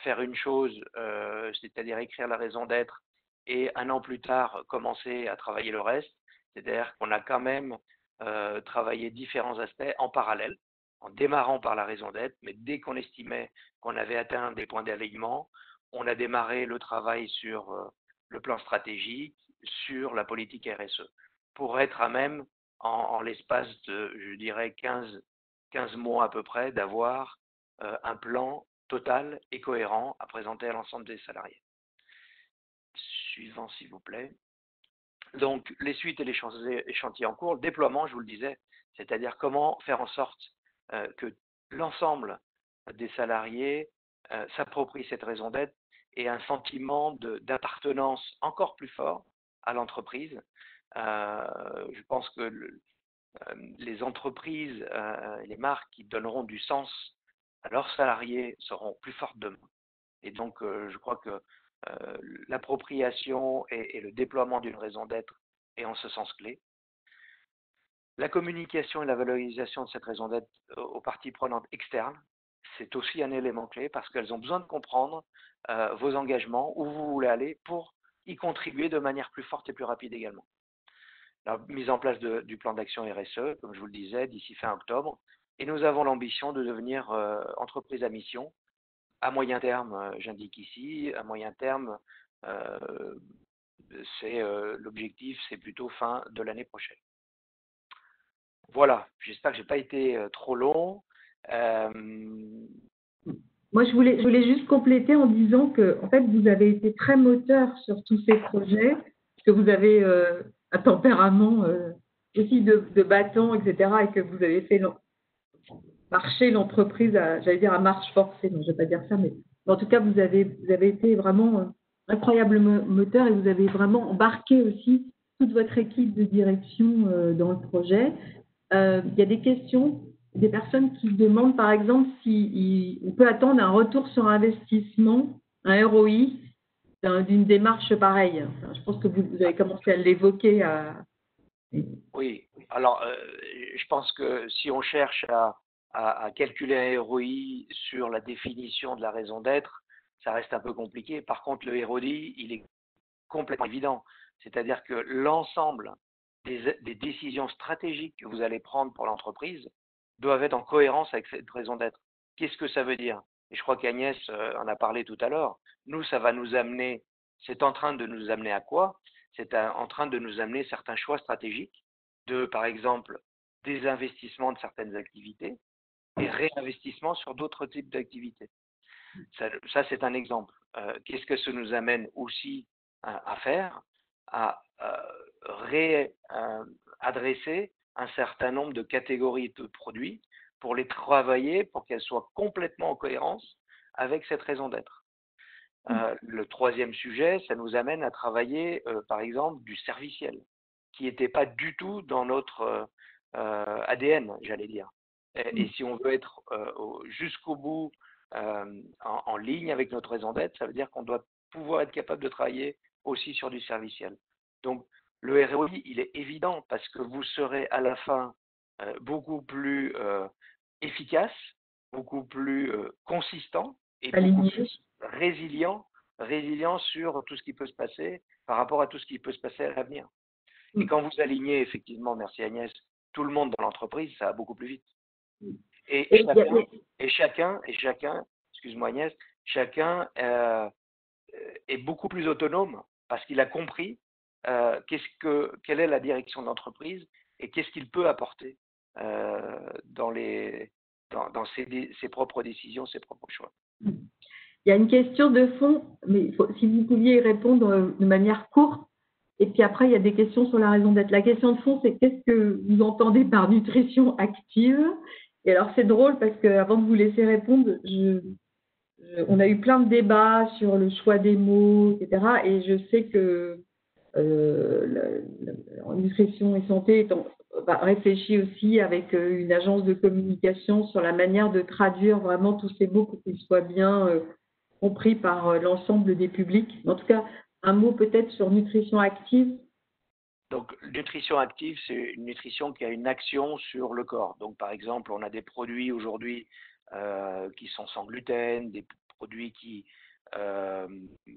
faire une chose, c'est-à-dire écrire la raison d'être, et un an plus tard commencer à travailler le reste, c'est-à-dire qu'on a quand même travaillé différents aspects en parallèle, en démarrant par la raison d'être, mais dès qu'on estimait qu'on avait atteint des points d'alignement, on a démarré le travail sur le plan stratégique, sur la politique RSE, pour être à même, en l'espace de, je dirais, 15 mois à peu près, d'avoir un plan total et cohérent à présenter à l'ensemble des salariés. Suivant, s'il vous plaît. Donc, les suites et les chantiers en cours, le déploiement, je vous le disais, c'est-à-dire comment faire en sorte que l'ensemble des salariés s'approprient cette raison d'être et un sentiment d'appartenance encore plus fort à l'entreprise. Je pense que les entreprises, les marques qui donneront du sens à leurs salariés seront plus fortes demain. Et donc, je crois que l'appropriation et le déploiement d'une raison d'être est en ce sens clé. La communication et la valorisation de cette raison d'être aux parties prenantes externes, c'est aussi un élément clé parce qu'elles ont besoin de comprendre vos engagements, où vous voulez aller pour y contribuer de manière plus forte et plus rapide également. La mise en place du plan d'action RSE, comme je vous le disais, d'ici fin octobre. Et nous avons l'ambition de devenir entreprise à mission. À moyen terme, j'indique ici, à moyen terme, l'objectif, c'est plutôt fin de l'année prochaine. Voilà, j'espère que je n'ai pas été trop long. Moi, je voulais juste compléter en disant que, en fait, vous avez été très moteur sur tous ces projets, que vous avez un tempérament aussi de battant, etc., et que vous avez fait marcher l'entreprise, j'allais dire à marche forcée, non, je ne vais pas dire ça, mais en tout cas, vous avez été vraiment incroyable moteur et vous avez vraiment embarqué aussi toute votre équipe de direction dans le projet. Il y a des questions, des personnes qui demandent par exemple si on peut attendre un retour sur investissement, un ROI d'une démarche pareille. Enfin, je pense que vous avez commencé à l'évoquer. Oui, alors je pense que si on cherche à calculer un ROI sur la définition de la raison d'être, ça reste un peu compliqué. Par contre, le ROI, il est complètement évident. C'est-à-dire que l'ensemble des décisions stratégiques que vous allez prendre pour l'entreprise doivent être en cohérence avec cette raison d'être. Qu'est-ce que ça veut dire? Et je crois qu'Agnès en a parlé tout à l'heure. Nous, ça va nous amener, c'est en train de nous amener à quoi? C'est en train de nous amener certains choix stratégiques de, par exemple, désinvestissement de certaines activités et réinvestissement sur d'autres types d'activités. Ça c'est un exemple. Qu'est-ce que ça nous amène aussi à faire? À adresser un certain nombre de catégories de produits pour les travailler, pour qu'elles soient complètement en cohérence avec cette raison d'être. Le troisième sujet, ça nous amène à travailler, par exemple, du serviciel, qui n'était pas du tout dans notre ADN, j'allais dire. Et si on veut être jusqu'au bout en ligne avec notre raison d'être, ça veut dire qu'on doit pouvoir être capable de travailler aussi sur du serviciel. Donc, le ROI, il est évident parce que vous serez à la fin beaucoup plus efficace, beaucoup plus consistant et beaucoup plus résilient sur tout ce qui peut se passer par rapport à tout ce qui peut se passer à l'avenir. Et quand vous alignez effectivement, merci Agnès, tout le monde dans l'entreprise, ça va beaucoup plus vite. Et chacun, excuse-moi Agnès, chacun est beaucoup plus autonome parce qu'il a compris quelle est la direction de l'entreprise et qu'est-ce qu'il peut apporter dans ses propres décisions, ses propres choix. Il y a une question de fond, mais si vous pouviez y répondre de manière courte, et puis après, il y a des questions sur la raison d'être. La question de fond, c'est qu'est-ce que vous entendez par nutrition active? Et alors, c'est drôle parce qu'avant de vous laisser répondre, on a eu plein de débats sur le choix des mots, etc. Et je sais que la nutrition et santé réfléchit aussi avec une agence de communication sur la manière de traduire vraiment tous ces mots pour qu'ils soient bien compris par l'ensemble des publics. En tout cas, un mot peut-être sur nutrition active. Donc, nutrition active, c'est une nutrition qui a une action sur le corps. Donc, par exemple, on a des produits aujourd'hui qui sont sans gluten, des produits qui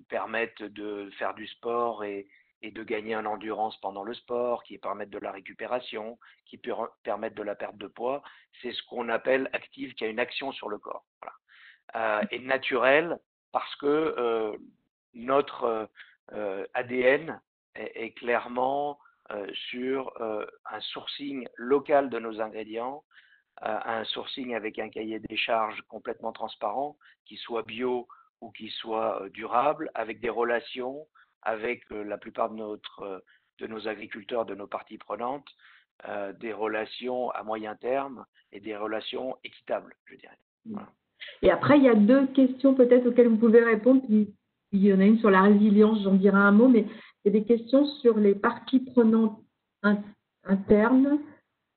permettent de faire du sport et de gagner en endurance pendant le sport, qui permettent de la récupération, qui permettent de la perte de poids. C'est ce qu'on appelle active, qui a une action sur le corps. Voilà. Et naturel, parce que notre ADN est clairement sur un sourcing local de nos ingrédients, un sourcing avec un cahier des charges complètement transparent, qui soit bio ou qui soit durable, avec des relations avec la plupart de nos agriculteurs, de nos parties prenantes, des relations à moyen terme et des relations équitables, je dirais. Voilà. Et après, il y a deux questions peut-être auxquelles vous pouvez répondre. Puis, il y en a une sur la résilience, j'en dirai un mot, mais il y a des questions sur les parties prenantes internes.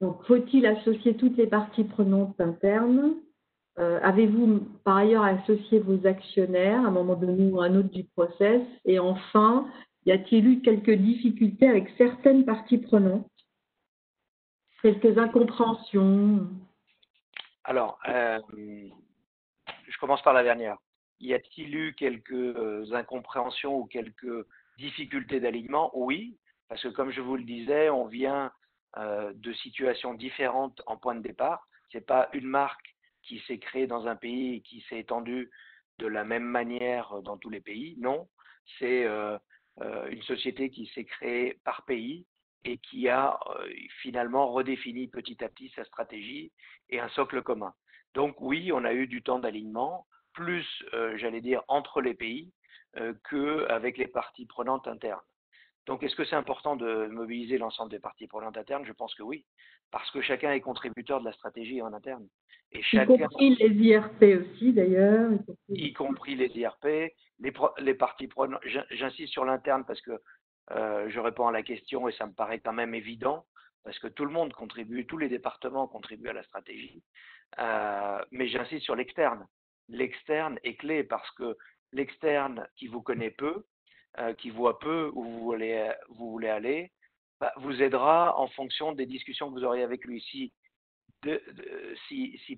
Donc, faut-il associer toutes les parties prenantes internes? Avez-vous par ailleurs associé vos actionnaires à un moment donné ou à un autre du process? Et enfin, y a-t-il eu quelques difficultés avec certaines parties prenantes? Quelques incompréhensions? Alors, je commence par la dernière. Y a-t-il eu quelques incompréhensions ou quelques difficultés d'alignement? Oui, parce que comme je vous le disais, on vient de situations différentes en point de départ. Ce n'est pas une marque qui s'est créée dans un pays et qui s'est étendue de la même manière dans tous les pays. Non, c'est une société qui s'est créée par pays et qui a finalement redéfini petit à petit sa stratégie et un socle commun. Donc oui, on a eu du temps d'alignement, plus, j'allais dire, entre les pays qu'avec les parties prenantes internes. Donc est-ce que c'est important de mobiliser l'ensemble des parties prenantes internes? Je pense que oui, parce que chacun est contributeur de la stratégie en interne. Et Y compris les IRP aussi d'ailleurs. Y compris les IRP, les parties prenantes. J'insiste sur l'interne parce que je réponds à la question et ça me paraît quand même évident, parce que tout le monde contribue, tous les départements contribuent à la stratégie. Mais j'insiste sur l'externe. L'externe est clé parce que l'externe qui vous connaît peu, qui voit peu où vous voulez aller, bah, vous aidera en fonction des discussions que vous aurez avec lui. Si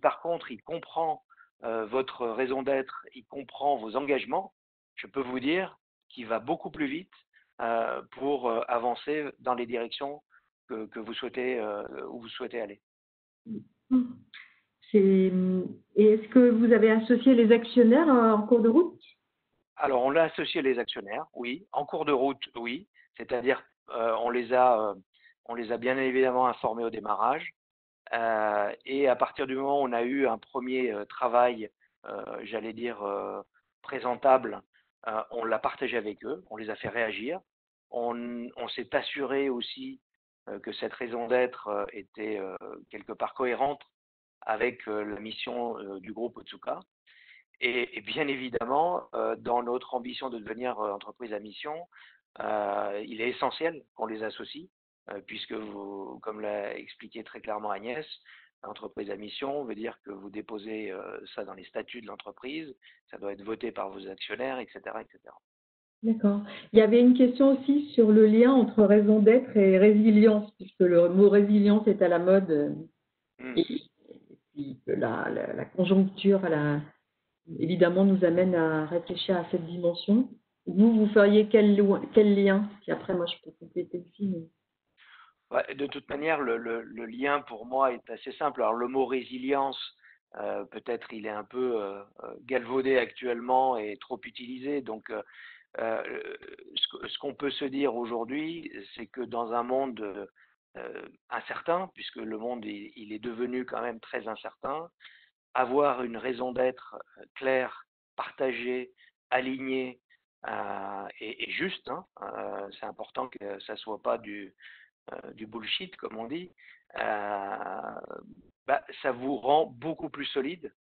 par contre il comprend votre raison d'être, il comprend vos engagements, je peux vous dire qu'il va beaucoup plus vite pour avancer dans les directions que vous souhaitez, où vous souhaitez aller. Et est-ce que vous avez associé les actionnaires en cours de route? Alors, on l'a associé les actionnaires, oui. En cours de route, oui. C'est-à-dire, on les a bien évidemment informés au démarrage. Et à partir du moment où on a eu un premier travail, j'allais dire, présentable, on l'a partagé avec eux, on les a fait réagir. On s'est assuré aussi que cette raison d'être était quelque part cohérente avec la mission du groupe Otsuka. Et bien évidemment, dans notre ambition de devenir entreprise à mission, il est essentiel qu'on les associe, puisque vous, comme l'a expliqué très clairement Agnès, entreprise à mission veut dire que vous déposez ça dans les statuts de l'entreprise, ça doit être voté par vos actionnaires, etc., etc. D'accord. Il y avait une question aussi sur le lien entre raison d'être et résilience, puisque le mot résilience est à la mode et que la conjoncture, évidemment, nous amène à réfléchir à cette dimension. Vous feriez quel lien? Puis après, moi, je peux compléter aussi. Mais... Ouais, de toute manière, le lien pour moi est assez simple. Alors, le mot résilience, peut-être il est un peu galvaudé actuellement et trop utilisé. Donc, ce qu'on peut se dire aujourd'hui, c'est que dans un monde incertain, puisque le monde il est devenu quand même très incertain, avoir une raison d'être claire, partagée, alignée et juste, hein, c'est important que ça soit pas du bullshit, comme on dit, bah, ça vous rend beaucoup plus solide,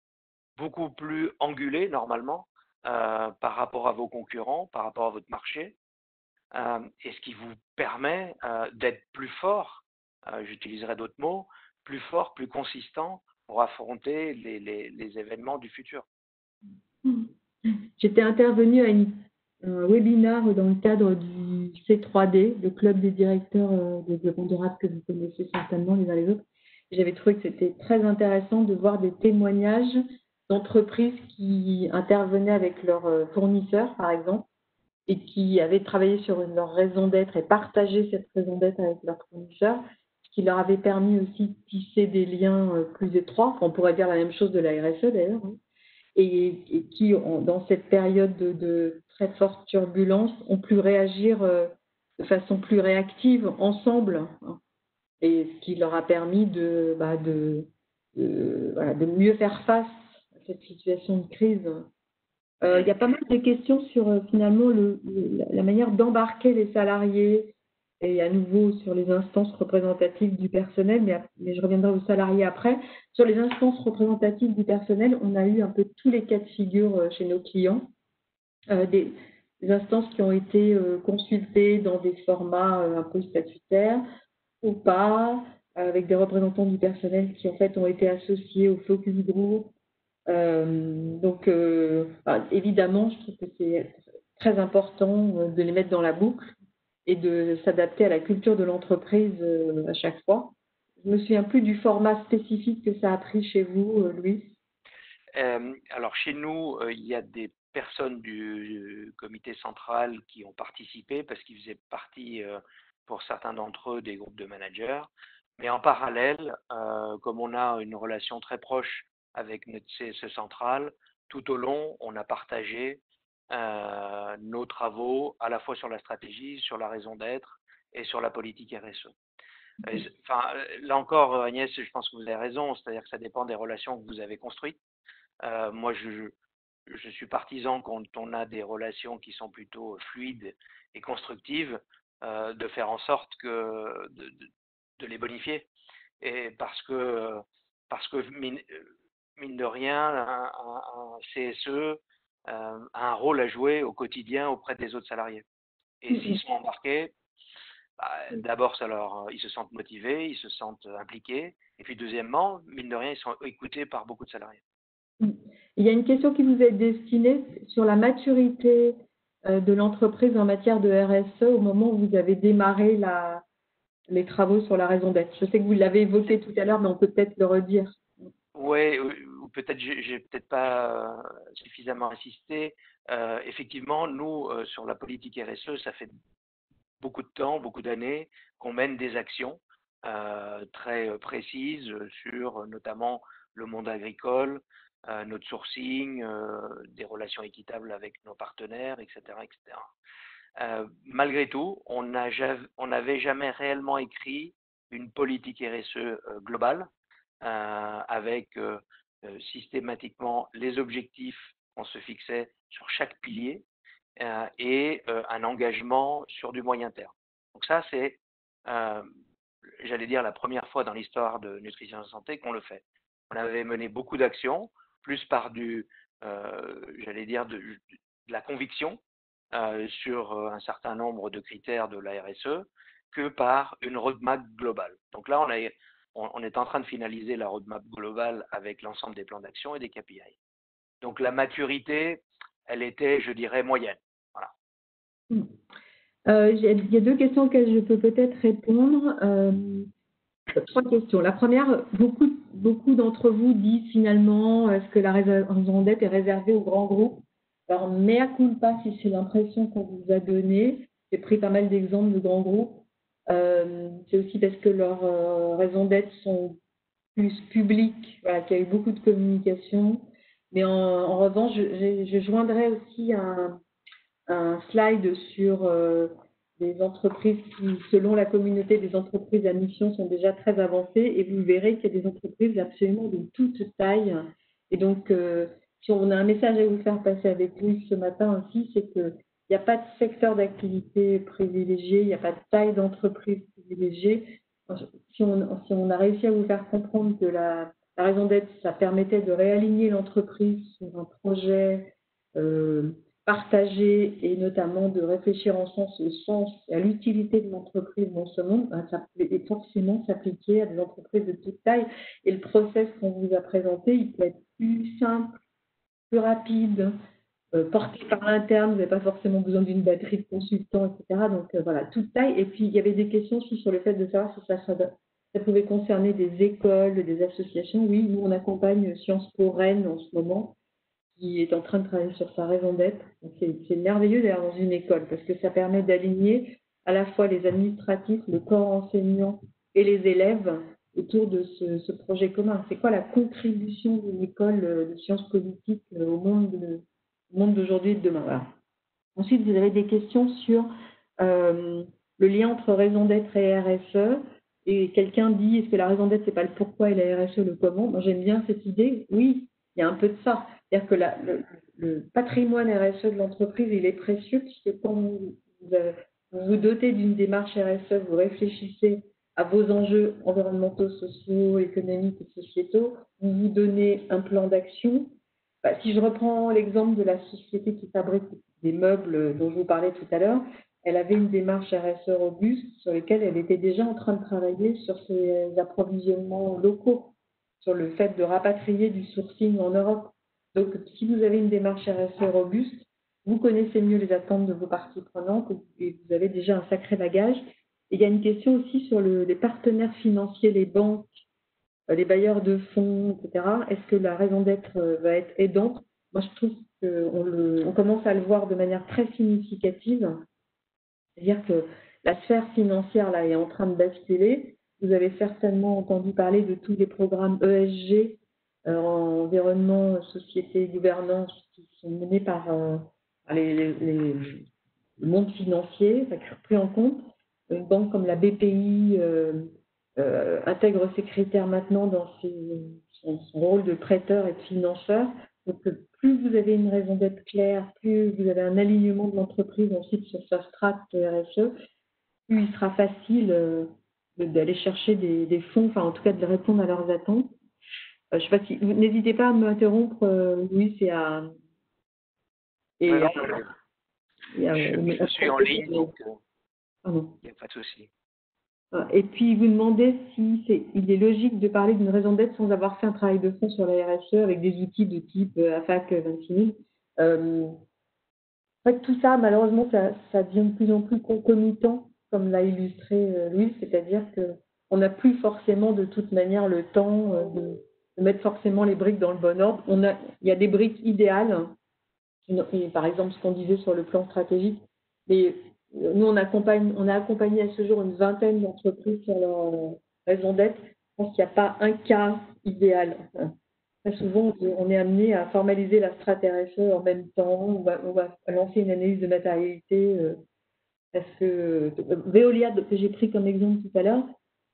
beaucoup plus angulé normalement par rapport à vos concurrents, par rapport à votre marché, et ce qui vous permet d'être plus fort, j'utiliserai d'autres mots, plus fort, plus consistant pour affronter les événements du futur. J'étais intervenue à un webinaire dans le cadre du C3D, le club des directeurs de développement durable que vous connaissez certainement les uns les autres. J'avais trouvé que c'était très intéressant de voir des témoignages d'entreprises qui intervenaient avec leurs fournisseurs, par exemple, et qui avaient travaillé sur leur raison d'être et partagé cette raison d'être avec leurs fournisseurs, ce qui leur avait permis aussi de tisser des liens plus étroits. Enfin, on pourrait dire la même chose de la RSE d'ailleurs, hein. Et qui, dans cette période de très forte turbulence, ont pu réagir de façon plus réactive ensemble, hein, et ce qui leur a permis voilà, de mieux faire face à cette situation de crise. Il y a pas mal de questions sur finalement la manière d'embarquer les salariés et à nouveau sur les instances représentatives du personnel, mais je reviendrai aux salariés après. Sur les instances représentatives du personnel, on a eu un peu tous les cas de figure chez nos clients. Des instances qui ont été consultées dans des formats un peu statutaires ou pas, avec des représentants du personnel qui en fait ont été associés au focus group. Évidemment, je trouve que c'est très important de les mettre dans la boucle et de s'adapter à la culture de l'entreprise à chaque fois. Je me souviens plus du format spécifique que ça a pris chez vous, Louis. Alors chez nous, il y a des personnes du comité central qui ont participé parce qu'ils faisaient partie, pour certains d'entre eux, des groupes de managers. Mais en parallèle, comme on a une relation très proche avec notre CSE central, tout au long, on a partagé nos travaux à la fois sur la stratégie, sur la raison d'être et sur la politique RSE. Enfin, là encore, Agnès, je pense que vous avez raison, c'est-à-dire que ça dépend des relations que vous avez construites. Moi, je suis partisan quand on a des relations qui sont plutôt fluides et constructives, de faire en sorte de les bonifier. Et parce que mine de rien, un CSE a un rôle à jouer au quotidien auprès des autres salariés. Et s'ils sont embarqués, d'abord, ils se sentent motivés, ils se sentent impliqués. Et puis deuxièmement, mine de rien, ils sont écoutés par beaucoup de salariés. Il y a une question qui vous est destinée sur la maturité de l'entreprise en matière de RSE au moment où vous avez démarré les travaux sur la raison d'être. Je sais que vous l'avez évoqué tout à l'heure, mais on peut peut-être le redire. Oui, ou peut-être j'ai peut-être pas suffisamment insisté. Effectivement, nous, sur la politique RSE, ça fait beaucoup de temps, beaucoup d'années qu'on mène des actions très précises sur notamment le monde agricole, notre sourcing, des relations équitables avec nos partenaires, etc., etc. Malgré tout, on n'avait jamais réellement écrit une politique RSE globale avec systématiquement les objectifs qu'on se fixait sur chaque pilier et un engagement sur du moyen terme. Donc ça, c'est, j'allais dire, la première fois dans l'histoire de Nutrition Santé qu'on le fait. On avait mené beaucoup d'actions, plus par j'allais dire, de la conviction sur un certain nombre de critères de la RSE que par une roadmap globale. Donc là, on est en train de finaliser la roadmap globale avec l'ensemble des plans d'action et des KPI. Donc la maturité, elle était, je dirais, moyenne. Voilà. Il y a deux questions auxquelles je peux peut-être répondre. Trois questions. La première, beaucoup d'entre vous disent finalement, est-ce que la raison d'être est réservée aux grands groupes? Alors, mea culpa, si c'est l'impression qu'on vous a donnée. J'ai pris pas mal d'exemples de grands groupes. C'est aussi parce que leurs raisons d'être sont plus publiques, voilà, qu'il y a eu beaucoup de communication. Mais en revanche, je joindrai aussi un slide sur des entreprises qui, selon la communauté des entreprises à mission, sont déjà très avancées, et vous verrez qu'il y a des entreprises absolument de toute taille. Et donc, si on a un message à vous faire passer avec Louis ce matin aussi, c'est qu'il n'y a pas de secteur d'activité privilégié, il n'y a pas de taille d'entreprise privilégiée. Si on a réussi à vous faire comprendre que la raison d'être, ça permettait de réaligner l'entreprise sur un projet partager et notamment de réfléchir ensemble au sens et à l'utilité de l'entreprise dans ce monde, ça peut forcément s'appliquer à des entreprises de toute taille. Et le process qu'on vous a présenté, il peut être plus simple, plus rapide, porté par l'interne, vous n'avez pas forcément besoin d'une batterie de consultants, etc. Donc voilà, toute taille. Et puis il y avait des questions aussi sur le fait de savoir si ça pouvait concerner des écoles, des associations. Oui, nous on accompagne Sciences Po Rennes en ce moment, qui est en train de travailler sur sa raison d'être. C'est merveilleux d'aller dans une école parce que ça permet d'aligner à la fois les administratifs, le corps enseignant et les élèves autour de ce projet commun. C'est quoi la contribution d'une école de sciences politiques au monde d'aujourd'hui et de demain? Voilà. Ensuite, vous avez des questions sur le lien entre raison d'être et RSE. Et quelqu'un dit, est-ce que la raison d'être, c'est pas le pourquoi et la RSE, le comment? Moi, j'aime bien cette idée. Oui, il y a un peu de ça. C'est-à-dire que le patrimoine RSE de l'entreprise, il est précieux puisque quand vous vous dotez d'une démarche RSE, vous réfléchissez à vos enjeux environnementaux, sociaux, économiques et sociétaux, vous vous donnez un plan d'action. Bah, si je reprends l'exemple de la société qui fabrique des meubles dont je vous parlais tout à l'heure, elle avait une démarche RSE robuste sur laquelle elle était déjà en train de travailler sur ses approvisionnements locaux, sur le fait de rapatrier du sourcing en Europe. Donc, si vous avez une démarche RSE robuste, vous connaissez mieux les attentes de vos parties prenantes et vous avez déjà un sacré bagage. Et il y a une question aussi sur les partenaires financiers, les banques, les bailleurs de fonds, etc. Est-ce que la raison d'être va être aidante? Moi, je trouve qu'on commence à le voir de manière très significative. C'est-à-dire que la sphère financière là, est en train de basculer. Vous avez certainement entendu parler de tous les programmes ESG, environnement, société, gouvernance, qui sont menés par le monde financier, ça est pris en compte. Une banque comme la BPI intègre ses critères maintenant dans son rôle de prêteur et de financeur. Donc, plus vous avez une raison d'être claire, plus vous avez un alignement de l'entreprise ensuite sur sa strate RSE, plus il sera facile d'aller chercher des fonds, enfin en tout cas de répondre à leurs attentes. Je sais pas si n'hésitez pas à m'interrompre, Louis, et à je suis en ligne, donc il n'y a pas de souci. Et puis, vous demandez il est logique de parler d'une raison d'être sans avoir fait un travail de fond sur la RSE avec des outils de type AFAC 26000. En fait, tout ça, malheureusement, ça devient de plus en plus concomitant, comme l'a illustré Louis, c'est-à-dire qu'on n'a plus forcément de toute manière le temps de mettre forcément les briques dans le bon ordre. Il y a des briques idéales, par exemple ce qu'on disait sur le plan stratégique, mais nous, on a accompagné à ce jour une vingtaine d'entreprises sur leur raison d'être. Je pense qu'il n'y a pas un cas idéal. Très souvent, on est amené à formaliser la strate RSE en même temps. On va lancer une analyse de matérialité. Parce que Veolia, que j'ai pris comme exemple tout à l'heure,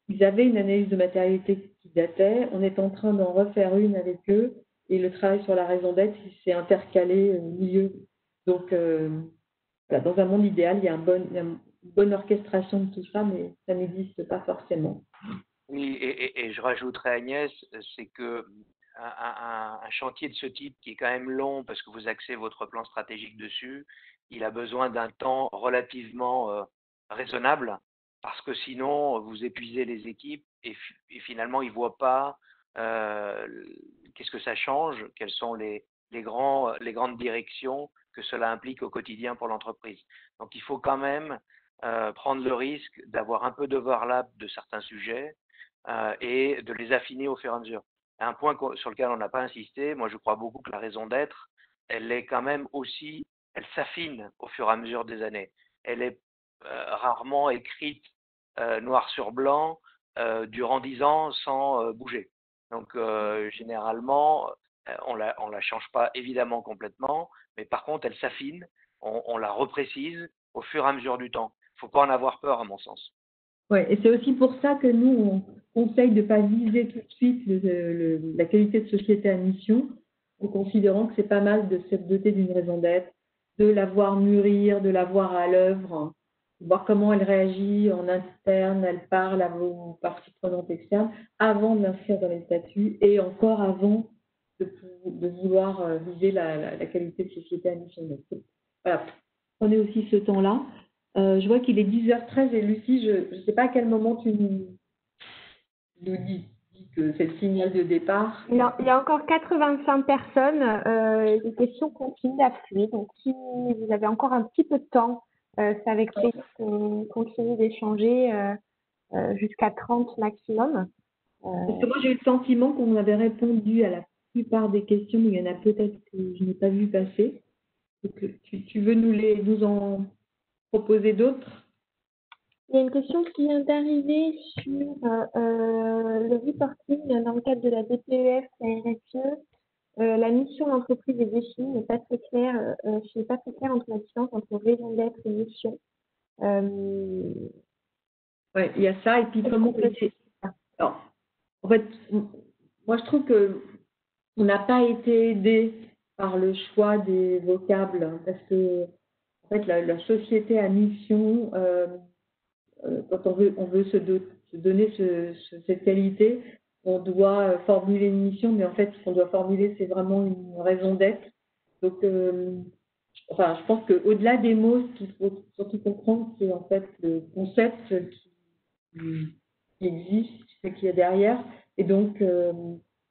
ils avaient une analyse de matérialité qui datait. On est en train d'en refaire une avec eux. Et le travail sur la raison d'être, il s'est intercalé au milieu. Donc, dans un monde idéal, il y a une bonne orchestration de tout ça, mais ça n'existe pas forcément. Oui, et je rajouterais, Agnès, c'est que un chantier de ce type qui est quand même long parce que vous axez votre plan stratégique dessus, il a besoin d'un temps relativement raisonnable parce que sinon vous épuisez les équipes et finalement ils ne voient pas qu'est-ce que ça change, quelles sont les grandes directions que cela implique au quotidien pour l'entreprise. Donc il faut quand même prendre le risque d'avoir un peu d'overlap de certains sujets et de les affiner au fur et à mesure. Un point sur lequel on n'a pas insisté, moi je crois beaucoup que la raison d'être, elle est quand même aussi, elle s'affine au fur et à mesure des années. Elle est rarement écrite noir sur blanc durant 10 ans sans bouger. Donc généralement, on la change pas évidemment complètement, mais par contre elle s'affine, on la reprécise au fur et à mesure du temps. Il ne faut pas en avoir peur à mon sens. Oui, et c'est aussi pour ça que nous, on conseille de ne pas viser tout de suite la qualité de société à mission, en considérant que c'est pas mal de se doter d'une raison d'être, de la voir mûrir, de la voir à l'œuvre, de voir comment elle réagit en interne, elle parle à vos parties prenantes externes, avant de l'inscrire dans les statuts et encore avant de vouloir viser la qualité de société à mission. Donc, voilà, prenez aussi ce temps-là. Je vois qu'il est 10h13 et Lucie, je ne sais pas à quel moment tu nous dis que c'est le signal de départ. Il y a encore 85 personnes. Les questions continuent d'affluer. Donc, si vous avez encore un petit peu de temps, c'est avec plaisir qu'on continue d'échanger jusqu'à 30 maximum. Parce que moi, j'ai eu le sentiment qu'on avait répondu à la plupart des questions, mais il y en a peut-être que je n'ai pas vu passer. Donc, tu veux nous en proposer d'autres? Il y a une question qui vient d'arriver sur le reporting dans le cadre de la DPEF, la RSE. La mission d'entreprise est définie, n'est pas très claire. Ce n'est pas très clair entre la différence entre raison d'être et mission. Oui, il y a ça. Et puis, comment on peut essayer. Alors, en fait, moi, je trouve qu'on n'a pas été aidé par le choix des vocables, parce que en fait, la société à mission, quand on veut se donner cette qualité, on doit formuler une mission, mais en fait, ce qu'on doit formuler, c'est vraiment une raison d'être. Donc, enfin, je pense qu'au-delà des mots, ce qu'il faut surtout comprendre, c'est en fait le concept qui existe, ce qu'il y a derrière. Et donc,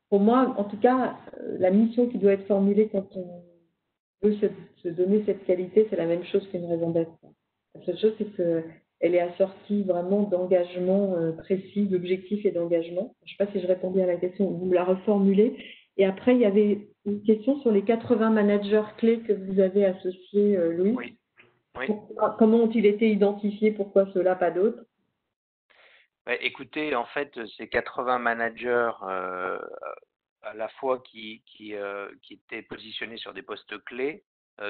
pour moi, en tout cas, la mission qui doit être formulée quand on veut se donner cette qualité, c'est la même chose qu'une raison d'être. La seule chose, c'est qu'elle est assortie vraiment d'engagement précis, d'objectifs et d'engagement. Je ne sais pas si je répondais à la question, vous la reformulez. Et après, il y avait une question sur les 80 managers clés que vous avez associés, Louis. Oui. Oui. Comment ont-ils été identifiés? Pourquoi ceux-là, pas d'autres? Écoutez, en fait, ces 80 managers à la fois qui étaient positionnés sur des postes clés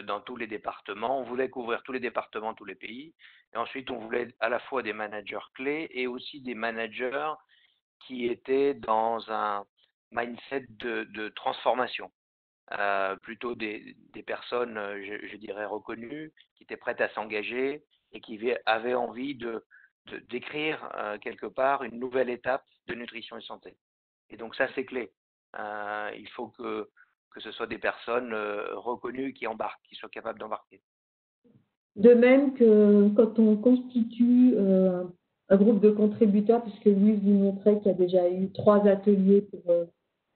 dans tous les départements. On voulait couvrir tous les départements, tous les pays. Et ensuite, on voulait à la fois des managers clés et aussi des managers qui étaient dans un mindset de transformation. Plutôt des personnes, je dirais, reconnues, qui étaient prêtes à s'engager et qui avaient envie d'écrire quelque part une nouvelle étape de nutrition et santé. Et donc ça, c'est clé. Il faut que ce soit des personnes reconnues qui embarquent, qui soient capables d'embarquer. De même que quand on constitue un groupe de contributeurs, puisque Louise vous montrait qu'il y a déjà eu 3 ateliers pour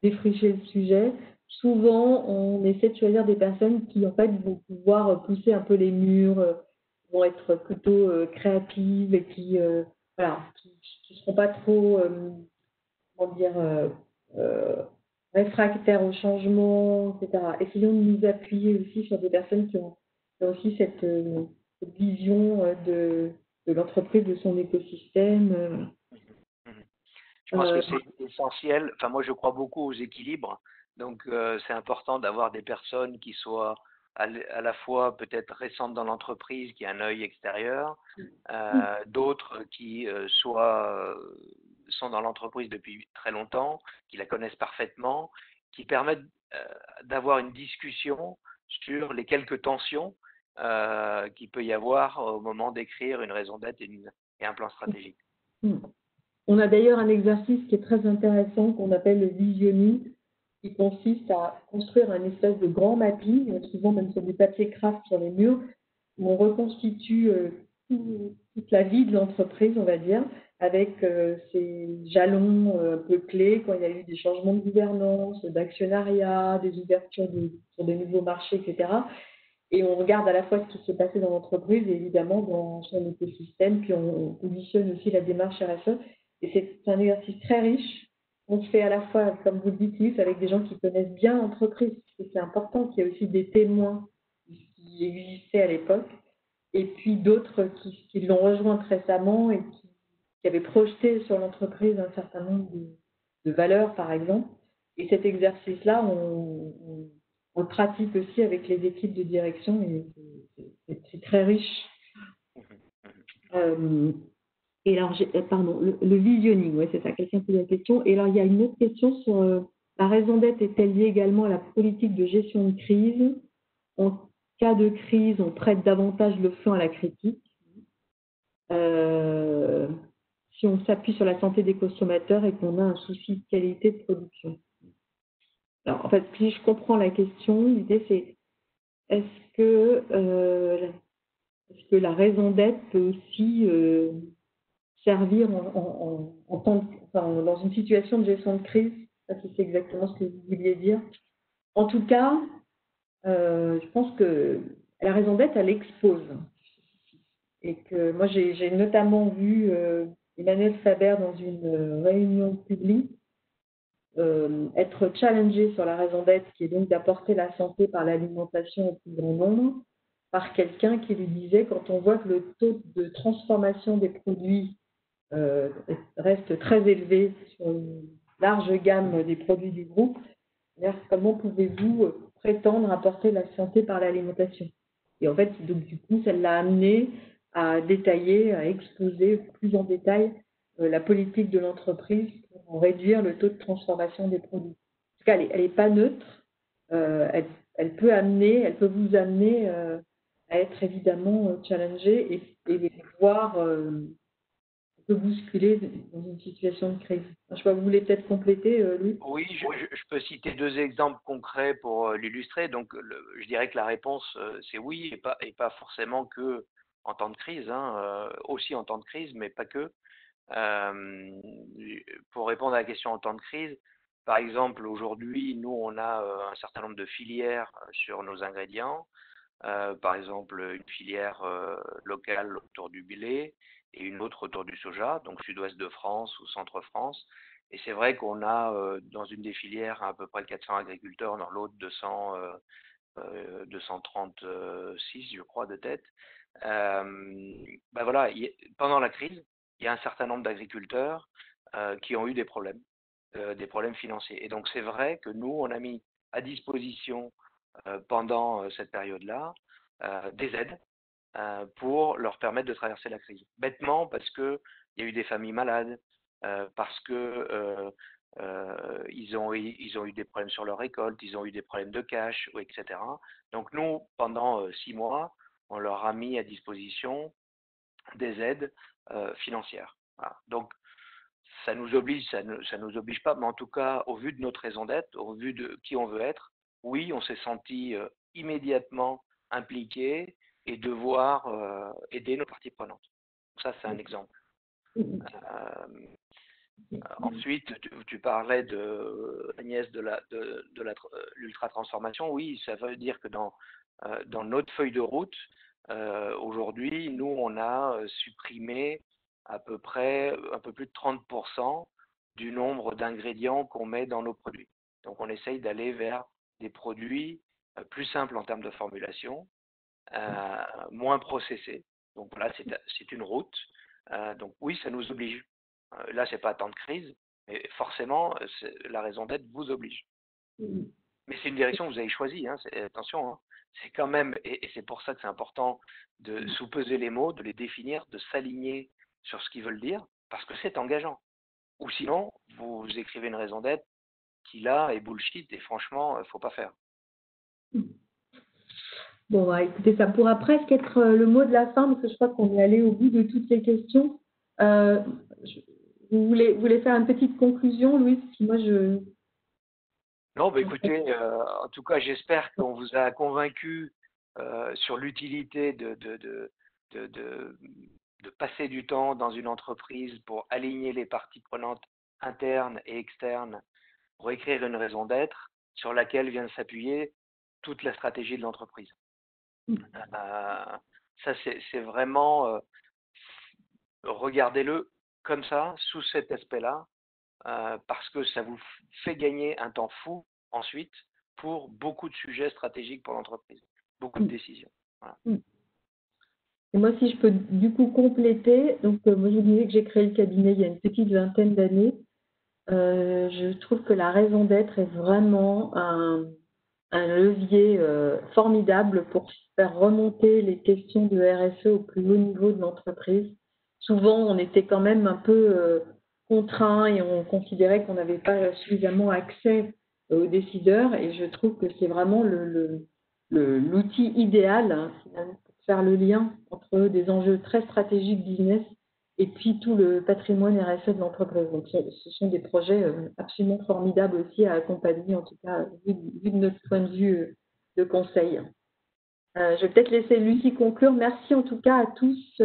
défricher le sujet, souvent on essaie de choisir des personnes qui en fait vont pouvoir pousser un peu les murs, vont être plutôt créatives et qui voilà, qui seront pas trop comment dire réfractaires au changement, etc. Essayons de nous appuyer aussi sur des personnes qui ont aussi cette vision de l'entreprise, de son écosystème. Je pense que c'est essentiel. Enfin, moi, je crois beaucoup aux équilibres. Donc, c'est important d'avoir des personnes qui soient à la fois peut-être récentes dans l'entreprise, qui aient un œil extérieur, d'autres qui sont dans l'entreprise depuis très longtemps, qui la connaissent parfaitement, qui permettent d'avoir une discussion sur les quelques tensions qu'il peut y avoir au moment d'écrire une raison d'être et un plan stratégique. On a d'ailleurs un exercice qui est très intéressant qu'on appelle le visionning, qui consiste à construire un espèce de grand mapping, souvent même sur du papier craft sur les murs, où on reconstitue toute la vie de l'entreprise, on va dire, avec ces jalons un peu clés, quand il y a eu des changements de gouvernance, d'actionnariat, des ouvertures sur des nouveaux marchés, etc. Et on regarde à la fois ce qui s'est passé dans l'entreprise et évidemment dans son écosystème, puis on positionne aussi la démarche RSE. Et c'est un exercice très riche. On se fait à la fois, comme vous le dites, avec des gens qui connaissent bien l'entreprise, parce que c'est important qu'il y ait aussi des témoins qui existaient à l'époque, et puis d'autres qui l'ont rejoint récemment et qui avaient projeté sur l'entreprise un certain nombre de valeurs, par exemple. Et cet exercice-là, on le pratique aussi avec les équipes de direction et c'est très riche. Et alors, pardon, le visionning, ouais, c'est ça, quelqu'un pose la question. Et alors, il y a une autre question sur la raison d'être est-elle liée également à la politique de gestion de crise? En cas de crise, on prête davantage le flanc à la critique. Si on s'appuie sur la santé des consommateurs et qu'on a un souci de qualité de production. Alors, en fait, si je comprends la question, l'idée c'est est-ce que la raison d'être peut aussi servir dans une situation de gestion de crise? Je ne sais pas si c'est exactement ce que vous vouliez dire. En tout cas, je pense que la raison d'être, elle expose. Et que moi, j'ai notamment vu Emmanuel Faber dans une réunion publique être challengé sur la raison d'être, qui est donc d'apporter la santé par l'alimentation au plus grand nombre, par quelqu'un qui lui disait, quand on voit que le taux de transformation des produits reste très élevé sur une large gamme des produits du groupe, comment pouvez-vous prétendre apporter la santé par l'alimentation? Et en fait, donc, du coup, ça l'a amené à détailler, à exposer plus en détail la politique de l'entreprise pour réduire le taux de transformation des produits. En tout cas, elle n'est pas neutre. Elle peut vous amener à être évidemment challengé et voir peut bousculer dans une situation de crise. Je sais pas, vous voulez peut-être compléter, Louis? Oui, je peux citer deux exemples concrets pour l'illustrer. Donc, je dirais que la réponse, c'est oui, et pas forcément que en temps de crise, hein, aussi en temps de crise, mais pas que. Euh, pour répondre à la question en temps de crise, par exemple, aujourd'hui, nous, on a un certain nombre de filières sur nos ingrédients. Par exemple, une filière locale autour du blé et une autre autour du soja, donc sud-ouest de France ou centre-France. Et c'est vrai qu'on a dans une des filières à peu près 400 agriculteurs, dans l'autre 236, je crois, de tête. Ben voilà, pendant la crise, il y a un certain nombre d'agriculteurs qui ont eu des problèmes financiers. Et donc c'est vrai que nous, on a mis à disposition pendant cette période-là des aides pour leur permettre de traverser la crise. Bêtement, parce qu'il y a eu des familles malades, parce que ils ont eu des problèmes sur leur récolte, ils ont eu des problèmes de cash, etc. Donc nous, pendant 6 mois, on leur a mis à disposition des aides financières. Voilà. Donc ça nous oblige, ça nous oblige pas, mais en tout cas, au vu de notre raison d'être, au vu de qui on veut être, oui, on s'est senti immédiatement impliqué et devoir aider nos parties prenantes. Ça, c'est un exemple. Euh, Ensuite, tu parlais de Agnès de l'ultra-transformation. Oui, ça veut dire que dans notre feuille de route, aujourd'hui, nous, on a supprimé à peu près un peu plus de 30% du nombre d'ingrédients qu'on met dans nos produits. Donc, on essaye d'aller vers des produits plus simples en termes de formulation, moins processés. Donc, voilà, c'est une route. Donc, oui, ça nous oblige. Là, c'est pas temps de crise, mais forcément, la raison d'être vous oblige. Mais c'est une direction que vous avez choisie, hein, attention, hein. C'est quand même, et c'est pour ça que c'est important de sous-peser les mots, de les définir, de s'aligner sur ce qu'ils veulent dire, parce que c'est engageant. Ou sinon, vous écrivez une raison d'être qui là est bullshit, et franchement, faut pas faire. Bon, bah, écoutez, ça pourra presque être le mot de la fin, parce que je crois qu'on est allé au bout de toutes les questions. Euh, vous voulez faire une petite conclusion, Louis? Parce que moi, Non, bah écoutez, en tout cas, j'espère qu'on vous a convaincu sur l'utilité de passer du temps dans une entreprise pour aligner les parties prenantes internes et externes pour écrire une raison d'être sur laquelle vient de s'appuyer toute la stratégie de l'entreprise. Ça, c'est vraiment, regardez-le comme ça, sous cet aspect-là, parce que ça vous fait gagner un temps fou ensuite pour beaucoup de sujets stratégiques pour l'entreprise, beaucoup de décisions. Voilà. Et moi, si je peux du coup compléter, donc moi je vous disais que j'ai créé le cabinet il y a une petite vingtaine d'années. Je trouve que la raison d'être est vraiment un levier formidable pour faire remonter les questions de RSE au plus haut niveau de l'entreprise. Souvent, on était quand même un peu contraint et on considérait qu'on n'avait pas suffisamment accès aux décideurs. Et je trouve que c'est vraiment l'outil idéal, hein, finalement, pour faire le lien entre des enjeux très stratégiques business et puis tout le patrimoine RSE de l'entreprise. Donc, ce sont des projets absolument formidables aussi à accompagner, en tout cas, vu de notre point de vue de conseil. Je vais peut-être laisser Lucie conclure. Merci en tout cas à tous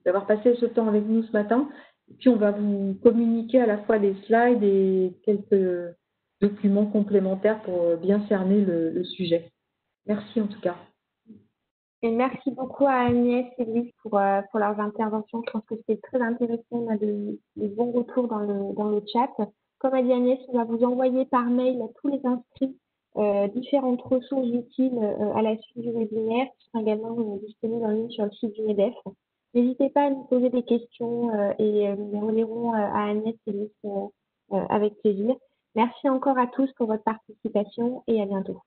d'avoir passé ce temps avec nous ce matin. Et puis, on va vous communiquer à la fois les slides et quelques documents complémentaires pour bien cerner le sujet. Merci en tout cas. Et merci beaucoup à Agnès et Louis pour leurs interventions. Je pense que c'était très intéressant. On a de bons retours dans le chat. Comme a dit Agnès, on va vous envoyer par mail à tous les inscrits différentes ressources utiles à la suite du webinaire qui seront également disponibles en ligne sur le site du MEDEF. N'hésitez pas à nous poser des questions et nous les relierons à Agnès et Louis avec plaisir. Merci encore à tous pour votre participation et à bientôt.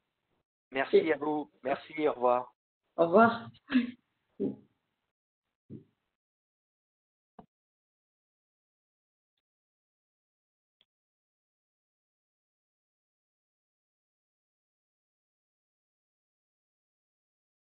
Merci à vous. Merci, au revoir. Au revoir.